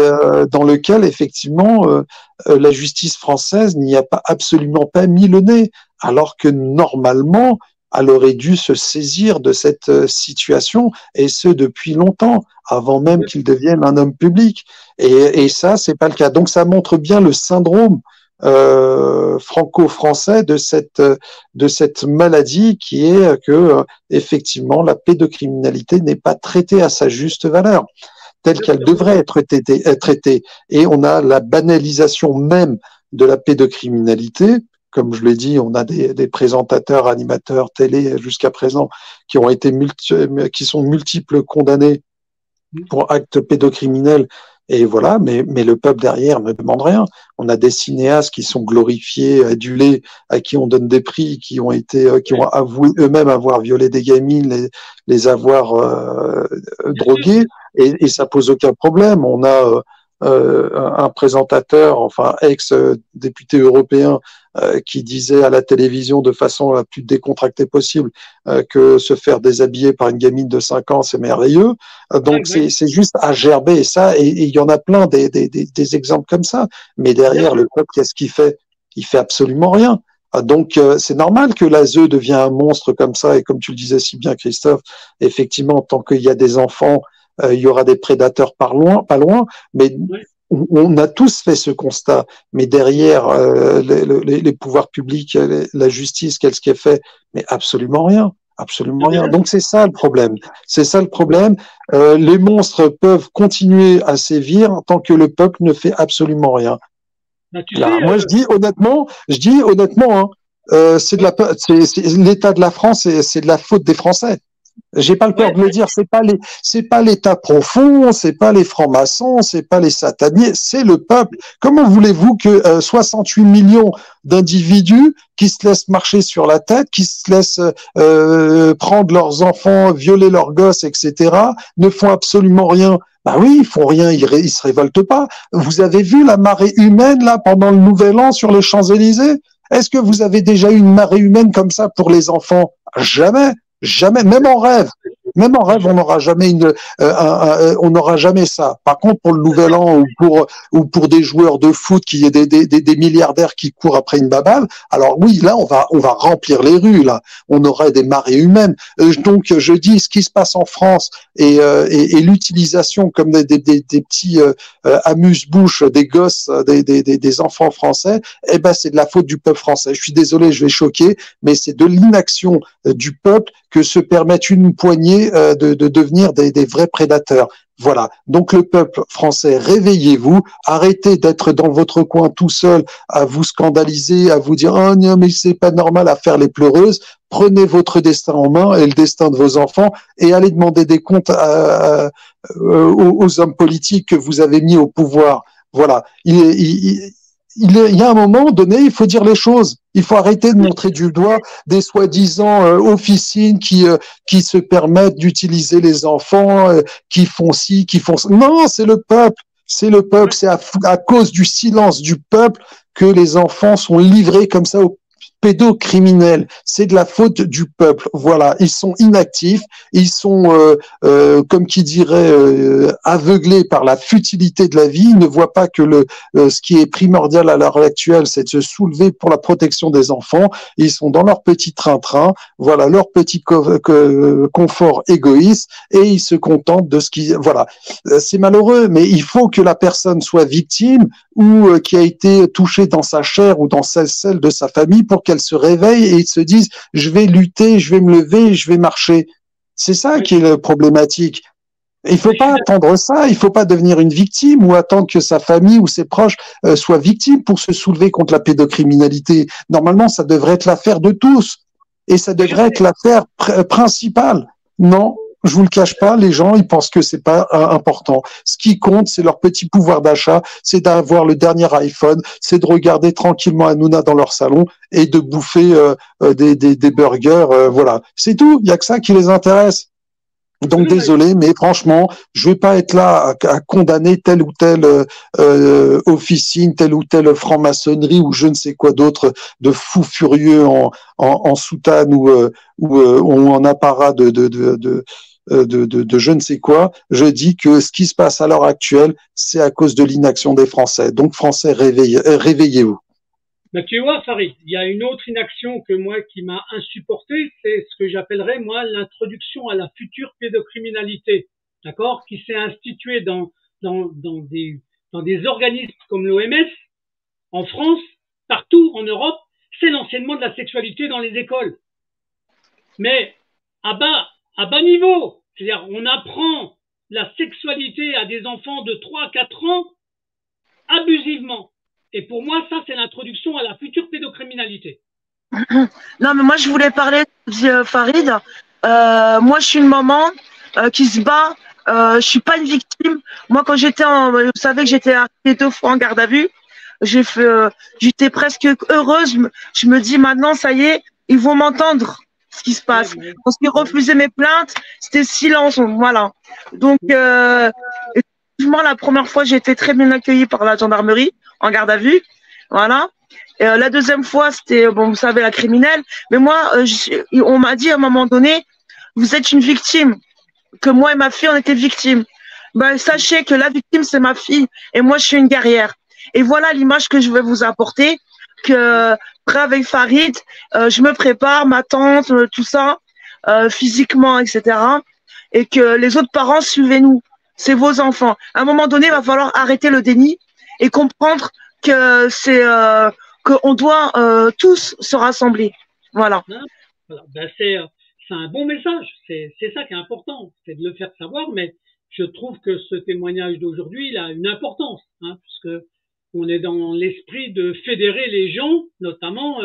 S3: dans lequel effectivement la justice française n'y a absolument pas mis le nez, alors que normalement elle aurait dû se saisir de cette situation, et ce depuis longtemps, avant même qu'il devienne un homme public. Et ça, c'est pas le cas. Donc ça montre bien le syndrome franco-français de cette maladie, qui est que effectivement la pédocriminalité n'est pas traitée à sa juste valeur, telle qu'elle devrait être traitée. Et on a la banalisation même de la pédocriminalité. Comme je l'ai dit, on a des présentateurs, animateurs télé jusqu'à présent qui ont été qui sont multiples condamnés pour actes pédocriminels. Et voilà, mais le peuple derrière ne demande rien. On a des cinéastes qui sont glorifiés, adulés, à qui on donne des prix, qui ont avoué eux-mêmes avoir violé des gamines, les avoir drogués, et ça pose aucun problème. On a un présentateur, enfin ex-député européen, qui disait à la télévision de façon la plus décontractée possible que se faire déshabiller par une gamine de 5 ans, c'est merveilleux. Donc c'est juste à gerber, et ça, et il y en a plein des exemples comme ça. Mais derrière, le peuple, qu'est-ce qu'il fait? Il fait absolument rien. Donc c'est normal que l'ASE devient un monstre comme ça, et comme tu le disais si bien, Christophe, effectivement, tant qu'il y a des enfants, il y aura des prédateurs pas loin, mais on a tous fait ce constat. Mais derrière les pouvoirs publics, la justice, qu'est-ce qui est fait? Mais absolument rien. Absolument rien. Donc c'est ça le problème. C'est ça le problème. Les monstres peuvent continuer à sévir tant que le peuple ne fait absolument rien. Moi je dis honnêtement, c'est l'état de la France, c'est de la faute des Français. J'ai pas le peur de le dire, c'est pas l'État profond, c'est pas les francs-maçons, c'est pas les sataniers, c'est le peuple. Comment voulez-vous que 68 millions d'individus qui se laissent marcher sur la tête, qui se laissent prendre leurs enfants, violer leurs gosses, etc., ne font absolument rien? Bah oui, ils font rien, ils se révoltent pas. Vous avez vu la marée humaine là pendant le Nouvel An sur les Champs-Élysées? Est-ce que vous avez déjà eu une marée humaine comme ça pour les enfants? Jamais. Jamais, même en rêve, on n'aura jamais on n'aura jamais ça. Par contre, pour le Nouvel An ou pour des joueurs de foot qui est des milliardaires qui courent après une baballe, alors oui, là, on va remplir les rues, là. On aurait des marées humaines. Donc, je dis, ce qui se passe en France et l'utilisation comme des petits amuse-bouches des gosses, des enfants français, eh ben, c'est de la faute du peuple français. Je suis désolé, je vais choquer, mais c'est de l'inaction du peuple que se permettent une poignée de devenir des vrais prédateurs. Voilà. Donc le peuple français, réveillez-vous, arrêtez d'être dans votre coin tout seul à vous scandaliser, à vous dire oh non mais c'est pas normal, à faire les pleureuses. Prenez votre destin en main et le destin de vos enfants et allez demander des comptes aux hommes politiques que vous avez mis au pouvoir. Voilà. Il y a un moment donné, il faut dire les choses. Il faut arrêter de montrer du doigt des soi-disant officines qui se permettent d'utiliser les enfants, qui font ci, qui font ça. Non, c'est le peuple. C'est le peuple. C'est à cause du silence du peuple que les enfants sont livrés comme ça aux pédocriminels. C'est de la faute du peuple. Voilà, ils sont inactifs, ils sont, comme qui dirait, aveuglés par la futilité de la vie. Ils ne voient pas que ce qui est primordial à l'heure actuelle, c'est de se soulever pour la protection des enfants. Ils sont dans leur petit train-train, voilà, leur petit confort égoïste, et ils se contentent de ce qui, voilà. C'est malheureux, mais il faut que la personne soit victime ou qui a été touchée dans sa chair ou dans celle de sa famille pour qu'elle se réveille et se dise je vais lutter, je vais me lever, je vais marcher. C'est ça qui est le problématique. Il faut pas attendre ça, il faut pas devenir une victime ou attendre que sa famille ou ses proches soient victimes pour se soulever contre la pédocriminalité. Normalement, ça devrait être l'affaire de tous et ça devrait être l'affaire principale. Non, je vous le cache pas, les gens, ils pensent que c'est pas important. Ce qui compte, c'est leur petit pouvoir d'achat, c'est d'avoir le dernier iPhone, c'est de regarder tranquillement Hanouna dans leur salon et de bouffer des burgers, voilà. C'est tout, il y a que ça qui les intéresse. Donc désolé, mais franchement, je vais pas être là à condamner telle ou telle officine, telle ou telle franc-maçonnerie ou je ne sais quoi d'autre de fous furieux en soutane ou en apparat de je ne sais quoi. Je dis que ce qui se passe à l'heure actuelle, c'est à cause de l'inaction des Français. Donc Français, réveillez-vous.
S1: Bah, tu vois, Farid, il y a une autre inaction que moi qui m'a insupporté, c'est ce que j'appellerais moi l'introduction à la future pédocriminalité, d'accord, qui s'est instituée dans, dans des, dans des organismes comme l'OMS, en France, partout en Europe, c'est l'enseignement de la sexualité dans les écoles. Mais à bas niveau, c'est-à-dire on apprend la sexualité à des enfants de 3 à 4 ans abusivement. Et pour moi, ça, c'est l'introduction à la future pédocriminalité.
S2: Non, mais moi, je voulais parler, Farid. Moi, je suis une maman qui se bat. Je suis pas une victime. Moi, quand vous savez que j'étais arrêtée 2 fois en garde à vue. J'étais presque heureuse. Je me dis maintenant, ça y est, ils vont m'entendre ce qui se passe. Parce qu'ils refusaient mes plaintes, c'était silence. Voilà. Donc, effectivement, la première fois, j'ai été très bien accueillie par la gendarmerie en garde à vue. Voilà. Et, la deuxième fois, c'était, bon, vous savez, la criminelle. Mais moi, on m'a dit à un moment donné, vous êtes une victime. Que moi et ma fille, on était victimes. Ben, sachez que la victime, c'est ma fille. Et moi, je suis une guerrière. Et voilà l'image que je vais vous apporter. Que, après, avec Farid, je me prépare, ma tante, tout ça, physiquement, etc. Et que les autres parents, suivez-nous. C'est vos enfants. À un moment donné, il va falloir arrêter le déni et comprendre que qu'on doit tous se rassembler. Voilà.
S1: Voilà. Ben, c'est un bon message. C'est ça qui est important. C'est de le faire savoir. Mais je trouve que ce témoignage d'aujourd'hui, il a une importance, hein, puisque on est dans l'esprit de fédérer les gens, notamment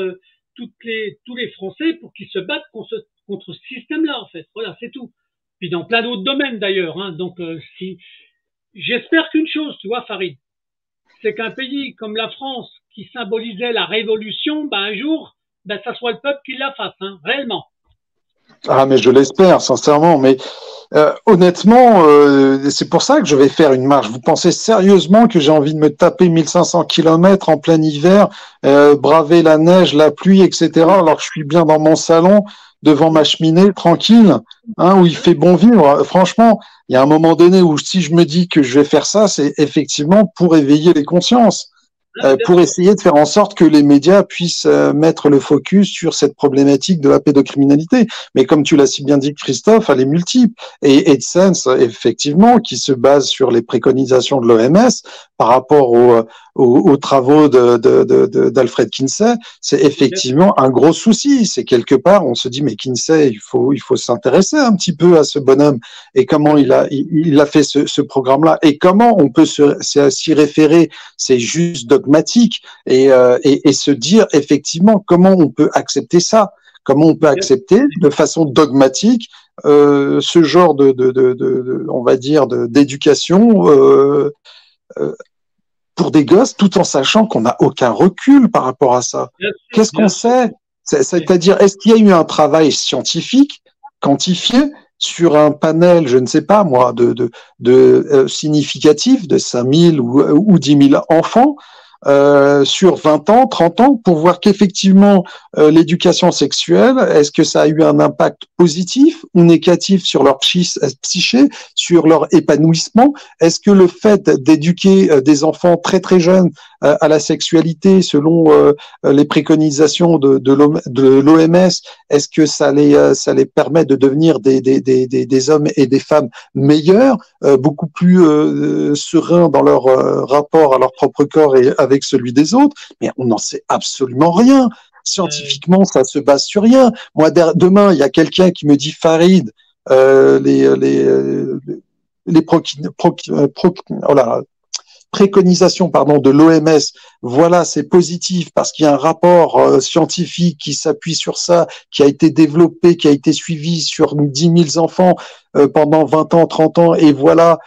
S1: tous les Français, pour qu'ils se battent contre ce système-là, en fait. Voilà, c'est tout. Puis dans plein d'autres domaines d'ailleurs. Hein. Donc, si j'espère qu'une chose, tu vois, Farid, c'est qu'un pays comme la France, qui symbolisait la révolution, ben un jour, ben ça soit le peuple qui la fasse, hein, réellement.
S3: Ah, mais je l'espère, sincèrement. Mais honnêtement, c'est pour ça que je vais faire une marche. Vous pensez sérieusement que j'ai envie de me taper 1500 kilomètres en plein hiver, braver la neige, la pluie, etc., alors que je suis bien dans mon salon, devant ma cheminée, tranquille, hein, où il fait bon vivre. Franchement, il y a un moment donné où si je me dis que je vais faire ça, c'est effectivement pour éveiller les consciences. Pour essayer de faire en sorte que les médias puissent mettre le focus sur cette problématique de la pédocriminalité. Mais comme tu l'as si bien dit, Christophe, elle est multiple. Et AdSense, effectivement, qui se base sur les préconisations de l'OMS par rapport aux travaux d'Alfred Kinsey, c'est effectivement un gros souci. C'est quelque part, on se dit, mais Kinsey, il faut s'intéresser un petit peu à ce bonhomme et comment il a fait ce programme-là et comment on peut s'y référer. C'est juste dogmatique et se dire effectivement comment on peut accepter ça, comment on peut accepter de façon dogmatique ce genre on va dire d'éducation pour des gosses, tout en sachant qu'on n'a aucun recul par rapport à ça. Qu'est-ce qu'on sait? C'est-à-dire, est-ce qu'il y a eu un travail scientifique quantifié sur un panel, je ne sais pas moi, de significatif de 5000 ou 10 000 enfants sur 20 ans, 30 ans, pour voir qu'effectivement l'éducation sexuelle, est-ce que ça a eu un impact positif ou négatif sur leur psyché, sur leur épanouissement? Est-ce que le fait d'éduquer des enfants très très jeunes à la sexualité selon les préconisations de l'OMS, est-ce que ça les permet de devenir des hommes et des femmes meilleurs, beaucoup plus sereins dans leur rapport à leur propre corps et avec celui des autres? Mais on n'en sait absolument rien. Scientifiquement, ça se base sur rien. Moi, demain, il y a quelqu'un qui me dit, Farid, préconisation de l'OMS, voilà, c'est positif parce qu'il y a un rapport scientifique qui s'appuie sur ça, qui a été développé, qui a été suivi sur 10 000 enfants pendant 20 ans, 30 ans, et voilà,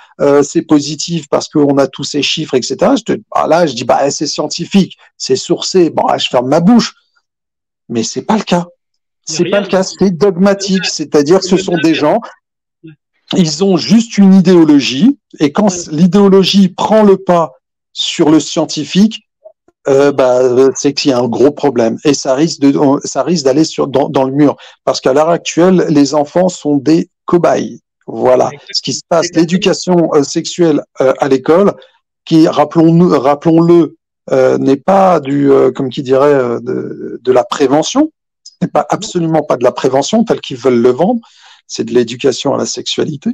S3: c'est positif parce qu'on a tous ces chiffres, etc. Là, je dis, c'est scientifique, c'est sourcé, je ferme ma bouche. Mais c'est pas le cas. C'est pas le cas, c'est dogmatique, c'est-à-dire que ce sont des gens, ils ont juste une idéologie, et quand l'idéologie prend le pas sur le scientifique, c'est qu'il y a un gros problème, et ça risque d'aller dans le mur, parce qu'à l'heure actuelle, les enfants sont des cobayes. Voilà ce qui se passe. L'éducation sexuelle à l'école, qui, rappelons-le, n'est pas comme qui dirait, de la prévention, n'est pas absolument pas de la prévention telle qu'ils veulent le vendre, c'est de l'éducation à la sexualité.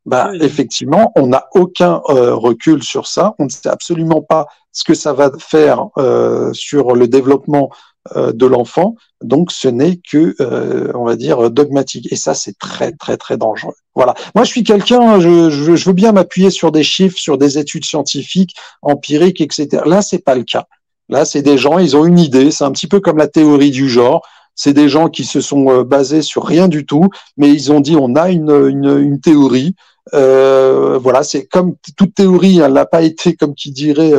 S3: Bah, effectivement, on n'a aucun recul sur ça. On ne sait absolument pas ce que ça va faire sur le développement de l'enfant. Donc, ce n'est que, on va dire, dogmatique. Et ça, c'est très, très, très dangereux. Voilà. Moi, je suis quelqu'un, je veux bien m'appuyer sur des chiffres, sur des études scientifiques, empiriques, etc. Là, c'est pas le cas. Là, c'est des gens, ils ont une idée. C'est un petit peu comme la théorie du genre. C'est des gens qui se sont basés sur rien du tout, mais ils ont dit on a une théorie. Voilà, c'est comme toute théorie, elle n'a pas été, comme qui dirait,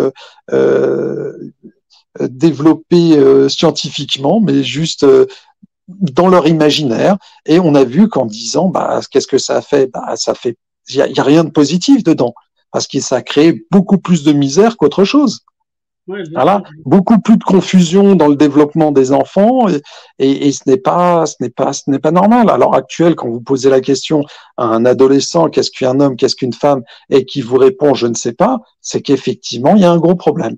S3: développée scientifiquement, mais juste dans leur imaginaire. Et on a vu qu'en disant, bah, qu'est-ce que ça a fait? Bah, ça fait, y a rien de positif dedans, parce que ça a créé beaucoup plus de misère qu'autre chose. Voilà, beaucoup plus de confusion dans le développement des enfants et ce n'est pas normal. À l'heure actuelle, quand vous posez la question à un adolescent, qu'est-ce qu'un homme, qu'est-ce qu'une femme, et qui vous répond je ne sais pas, c'est qu'effectivement il y a un gros problème,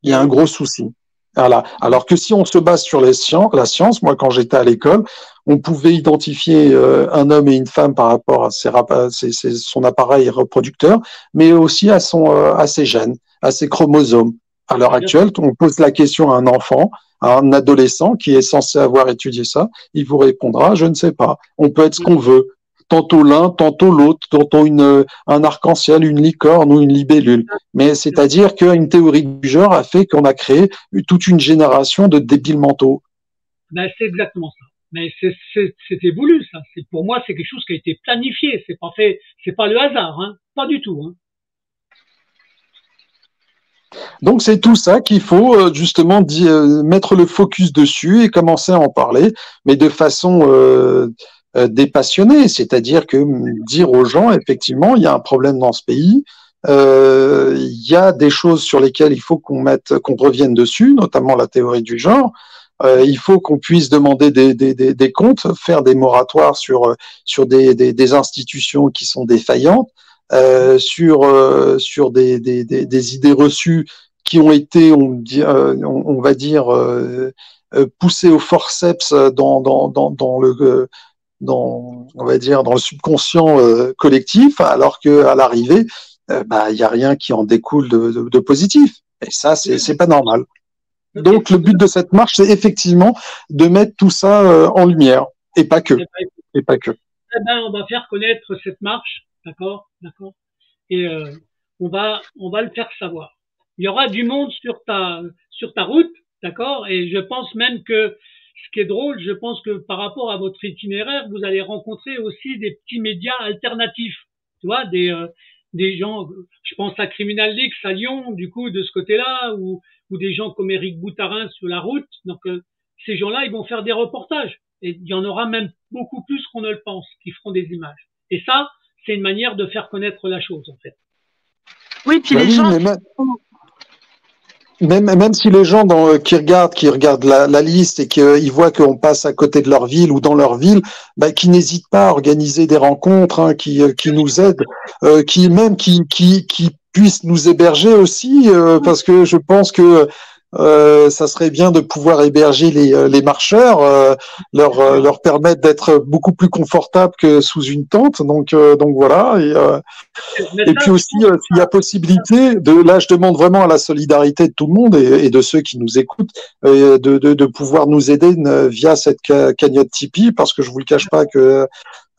S3: il y a un gros souci. Voilà. Alors que si on se base sur la science, moi quand j'étais à l'école, on pouvait identifier un homme et une femme par rapport à son appareil reproducteur, mais aussi à ses gènes, à ses chromosomes. À l'heure actuelle, on pose la question à un enfant, à un adolescent qui est censé avoir étudié ça, il vous répondra, je ne sais pas. On peut être ce qu'on veut, tantôt l'un, tantôt l'autre, tantôt un arc-en-ciel, une licorne ou une libellule. Mais c'est-à-dire qu'une théorie du genre a fait qu'on a créé toute une génération de débiles mentaux.
S1: Ben, c'est exactement ça. Mais c'était voulu, ça. Pour moi, c'est quelque chose qui a été planifié. C'est pas le hasard, hein. Pas du tout, hein.
S3: Donc c'est tout ça qu'il faut justement mettre le focus dessus et commencer à en parler, mais de façon dépassionnée, c'est-à-dire que dire aux gens effectivement il y a un problème dans ce pays, il y a des choses sur lesquelles il faut qu'on revienne dessus, notamment la théorie du genre. Il faut qu'on puisse demander des comptes, faire des moratoires sur des institutions qui sont défaillantes. Sur des idées reçues qui ont été, on va dire, poussées au forceps on va dire, dans le subconscient collectif, alors que à l'arrivée, il y a rien qui en découle de positif. Et ça, c'est pas normal. Donc, le but de cette marche, c'est effectivement de mettre tout ça en lumière, et pas que. Et pas que.
S1: Eh ben, on va faire connaître cette marche. D'accord. Et on va le faire savoir. Il y aura du monde sur ta route, d'accord. Et je pense même que ce qui est drôle, je pense que par rapport à votre itinéraire, vous allez rencontrer aussi des petits médias alternatifs, tu vois, des gens. Je pense à Criminal Leaks à Lyon, du coup, de ce côté-là, ou des gens comme Éric Boutarin sur la route. Donc ces gens-là, ils vont faire des reportages. Et il y en aura même beaucoup plus qu'on ne le pense, qui feront des images. Et ça, c'est une manière de faire connaître la chose, en fait.
S2: Oui, puis les gens...
S3: Même si les gens qui regardent la liste et qu'ils voient qu'on passe à côté de leur ville ou dans leur ville, qui n'hésitent pas à organiser des rencontres, hein, qui nous aident, qui puissent nous héberger aussi, parce que je pense que ça serait bien de pouvoir héberger les marcheurs, leur permettre d'être beaucoup plus confortables que sous une tente. Donc voilà. Et puis aussi, s'il y a possibilité, là, je demande vraiment à la solidarité de tout le monde et de ceux qui nous écoutent, de pouvoir nous aider via cette cagnotte Tipeee, parce que je vous le cache pas que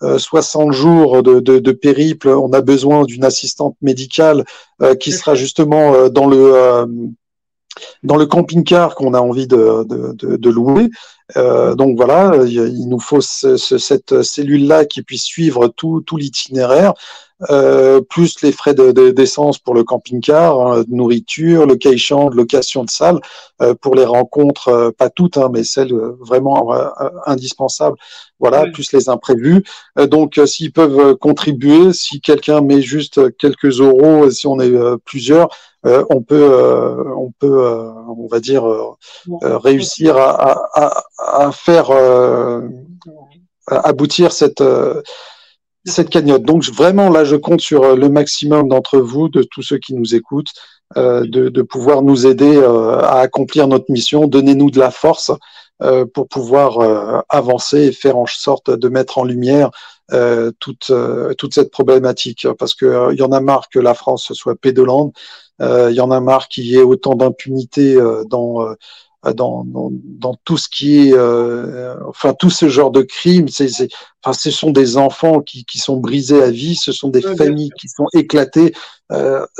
S3: 60 jours de périple, on a besoin d'une assistante médicale qui sera justement dans le camping-car qu'on a envie de louer. Donc voilà, il nous faut cette cellule-là qui puisse suivre tout l'itinéraire, plus les frais d'essence pour le camping-car, nourriture, le cas échéant de location de salle pour les rencontres, pas toutes, hein, mais celles vraiment indispensables. Voilà, oui. Plus les imprévus. Donc, s'ils peuvent contribuer, si quelqu'un met juste quelques euros, si on est plusieurs, on va dire, réussir à faire aboutir cette cagnotte. Donc vraiment, là, je compte sur le maximum d'entre vous, de tous ceux qui nous écoutent, de pouvoir nous aider à accomplir notre mission. Donnez-nous de la force pour pouvoir avancer et faire en sorte de mettre en lumière toute cette problématique, parce que il y en a marre que la France soit pédolande, il y en a marre qu'il y ait autant d'impunité dans tout ce qui est, enfin tout ce genre de crimes. Enfin, ce sont des enfants qui sont brisés à vie, ce sont des familles qui sont éclatées.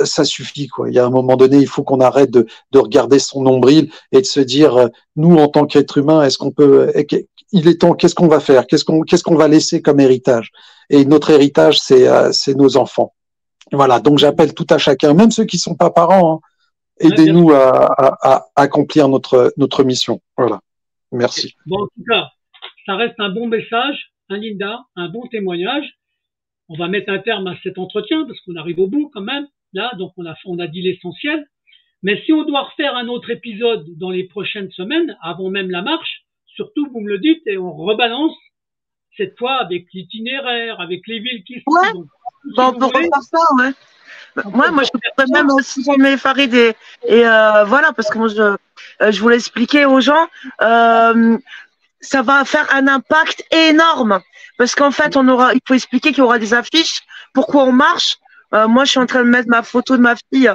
S3: Ça suffit, quoi. Il y a un moment donné, il faut qu'on arrête de regarder son nombril et de se dire, nous en tant qu'être humain, est-ce qu'on peut, il est temps, qu'est-ce qu'on va faire, qu'est-ce qu'on va laisser comme héritage? Et notre héritage, c'est nos enfants. Voilà. Donc j'appelle tout à chacun, même ceux qui sont pas parents, hein, aidez-nous à accomplir notre mission. Voilà. Merci.
S1: Bon, en tout cas, ça reste un bon message, hein, Linda, un bon témoignage. On va mettre un terme à cet entretien parce qu'on arrive au bout quand même. Là, donc on a dit l'essentiel. Mais si on doit refaire un autre épisode dans les prochaines semaines, avant même la marche, surtout vous me le dites et on rebalance cette fois avec l'itinéraire, avec les villes qui sont.
S2: Ouais.
S1: Donc,
S2: Bon, on peut refaire ça, ouais. Moi, je pourrais même, si jamais Farid et voilà, parce que moi, je voulais expliquer aux gens, ça va faire un impact énorme. Parce qu'en fait, il faut expliquer qu'il y aura des affiches, pourquoi on marche. Moi, je suis en train de mettre ma photo de ma fille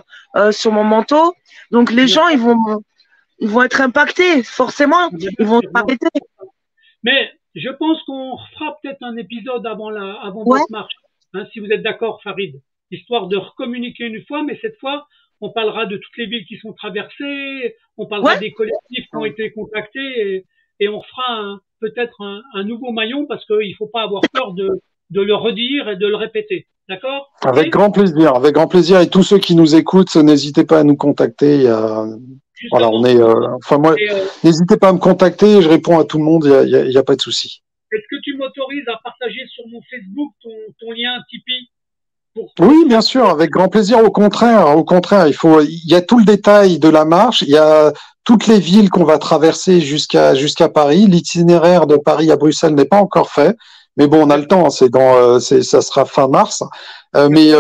S2: sur mon manteau. Donc, les gens, ils vont être impactés, forcément. Ils vont s'arrêter.
S1: Mais je pense qu'on fera peut-être un épisode avant votre marche. Hein, si vous êtes d'accord, Farid. Histoire de recommuniquer une fois, mais cette fois, on parlera de toutes les villes qui sont traversées, on parlera des collectifs qui ont été contactés et on fera peut-être un nouveau maillon parce qu'il ne faut pas avoir peur de le redire et de le répéter. D'accord?
S3: Avec grand plaisir, avec grand plaisir. Et tous ceux qui nous écoutent, n'hésitez pas à nous contacter. Voilà, on est. Enfin moi, n'hésitez pas à me contacter. Je réponds à tout le monde. Il y a pas de souci.
S1: Est-ce que tu m'autorises à partager sur mon Facebook ton lien Tipeee?
S3: Oui, bien sûr, avec grand plaisir. Au contraire, il y a tout le détail de la marche. Il y a toutes les villes qu'on va traverser jusqu'à Paris. L'itinéraire de Paris à Bruxelles n'est pas encore fait, mais bon, on a le temps. Ça sera fin mars. Mais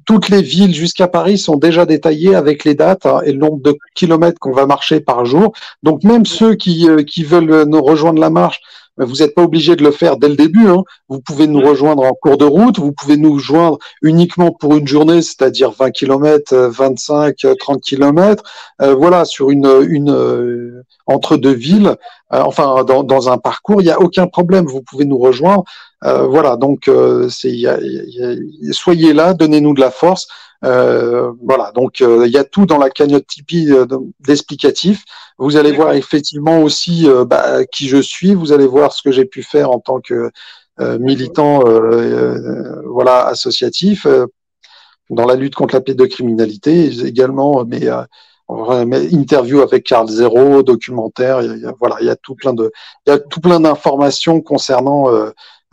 S3: toutes les villes jusqu'à Paris sont déjà détaillées avec les dates et le nombre de kilomètres qu'on va marcher par jour. Donc même ceux qui veulent nous rejoindre la marche, vous n'êtes pas obligé de le faire dès le début. Hein. Vous pouvez nous rejoindre en cours de route. Vous pouvez nous joindre uniquement pour une journée, c'est-à-dire 20 km, 25, 30 km. Voilà, sur une entre deux villes, enfin dans un parcours, il n'y a aucun problème. Vous pouvez nous rejoindre. Voilà, donc soyez là, donnez-nous de la force. Voilà, donc il y a tout dans la cagnotte Tipeee d'explicatif. Vous allez voir effectivement aussi qui je suis. Vous allez voir ce que j'ai pu faire en tant que militant, voilà, associatif dans la lutte contre la pédocriminalité. Également mes interviews avec Carl Zero, documentaire. Voilà, il y a tout plein d'informations concernant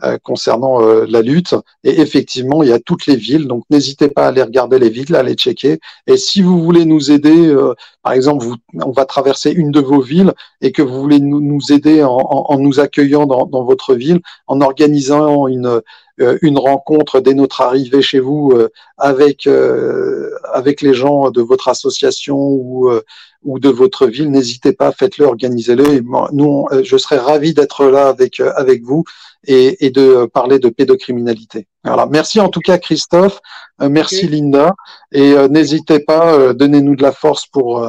S3: la lutte. Et effectivement, il y a toutes les villes. Donc, n'hésitez pas à aller regarder les villes, à aller checker. Et si vous voulez nous aider, par exemple, on va traverser une de vos villes et que vous voulez nous aider en nous accueillant dans votre ville, en organisant une rencontre dès notre arrivée chez vous avec les gens de votre association ou de votre ville, n'hésitez pas, faites-le, organisez-le. Et nous, je serais ravi d'être là avec vous et de parler de pédocriminalité. Voilà. Merci en tout cas Christophe, merci Linda, et n'hésitez pas, donnez-nous de la force pour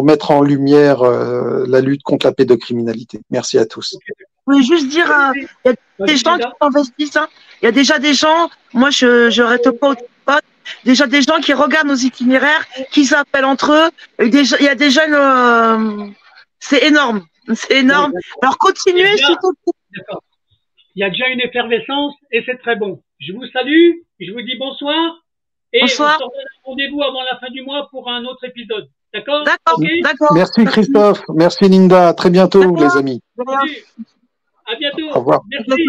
S3: mettre en lumière la lutte contre la pédocriminalité. Merci à tous.
S2: Je voulais juste dire, il y a des gens qui investissent. Hein. Il y a déjà des gens, moi je n'arrête pas au téléphone, déjà des gens qui regardent nos itinéraires, qui s'appellent entre eux. Il y a des jeunes, c'est énorme. C'est énorme. Alors continuez, s'il vous plaît.
S1: D'accord. Il y a déjà une effervescence et c'est très bon. Je vous salue, je vous dis bonsoir et
S2: bonsoir.
S1: on se donne rendez-vous avant la fin du mois pour un autre épisode. D'accord?
S2: D'accord, d'accord.
S3: Merci Christophe, merci Linda, à très bientôt les amis.
S1: À bientôt.
S3: Au revoir.
S1: Merci.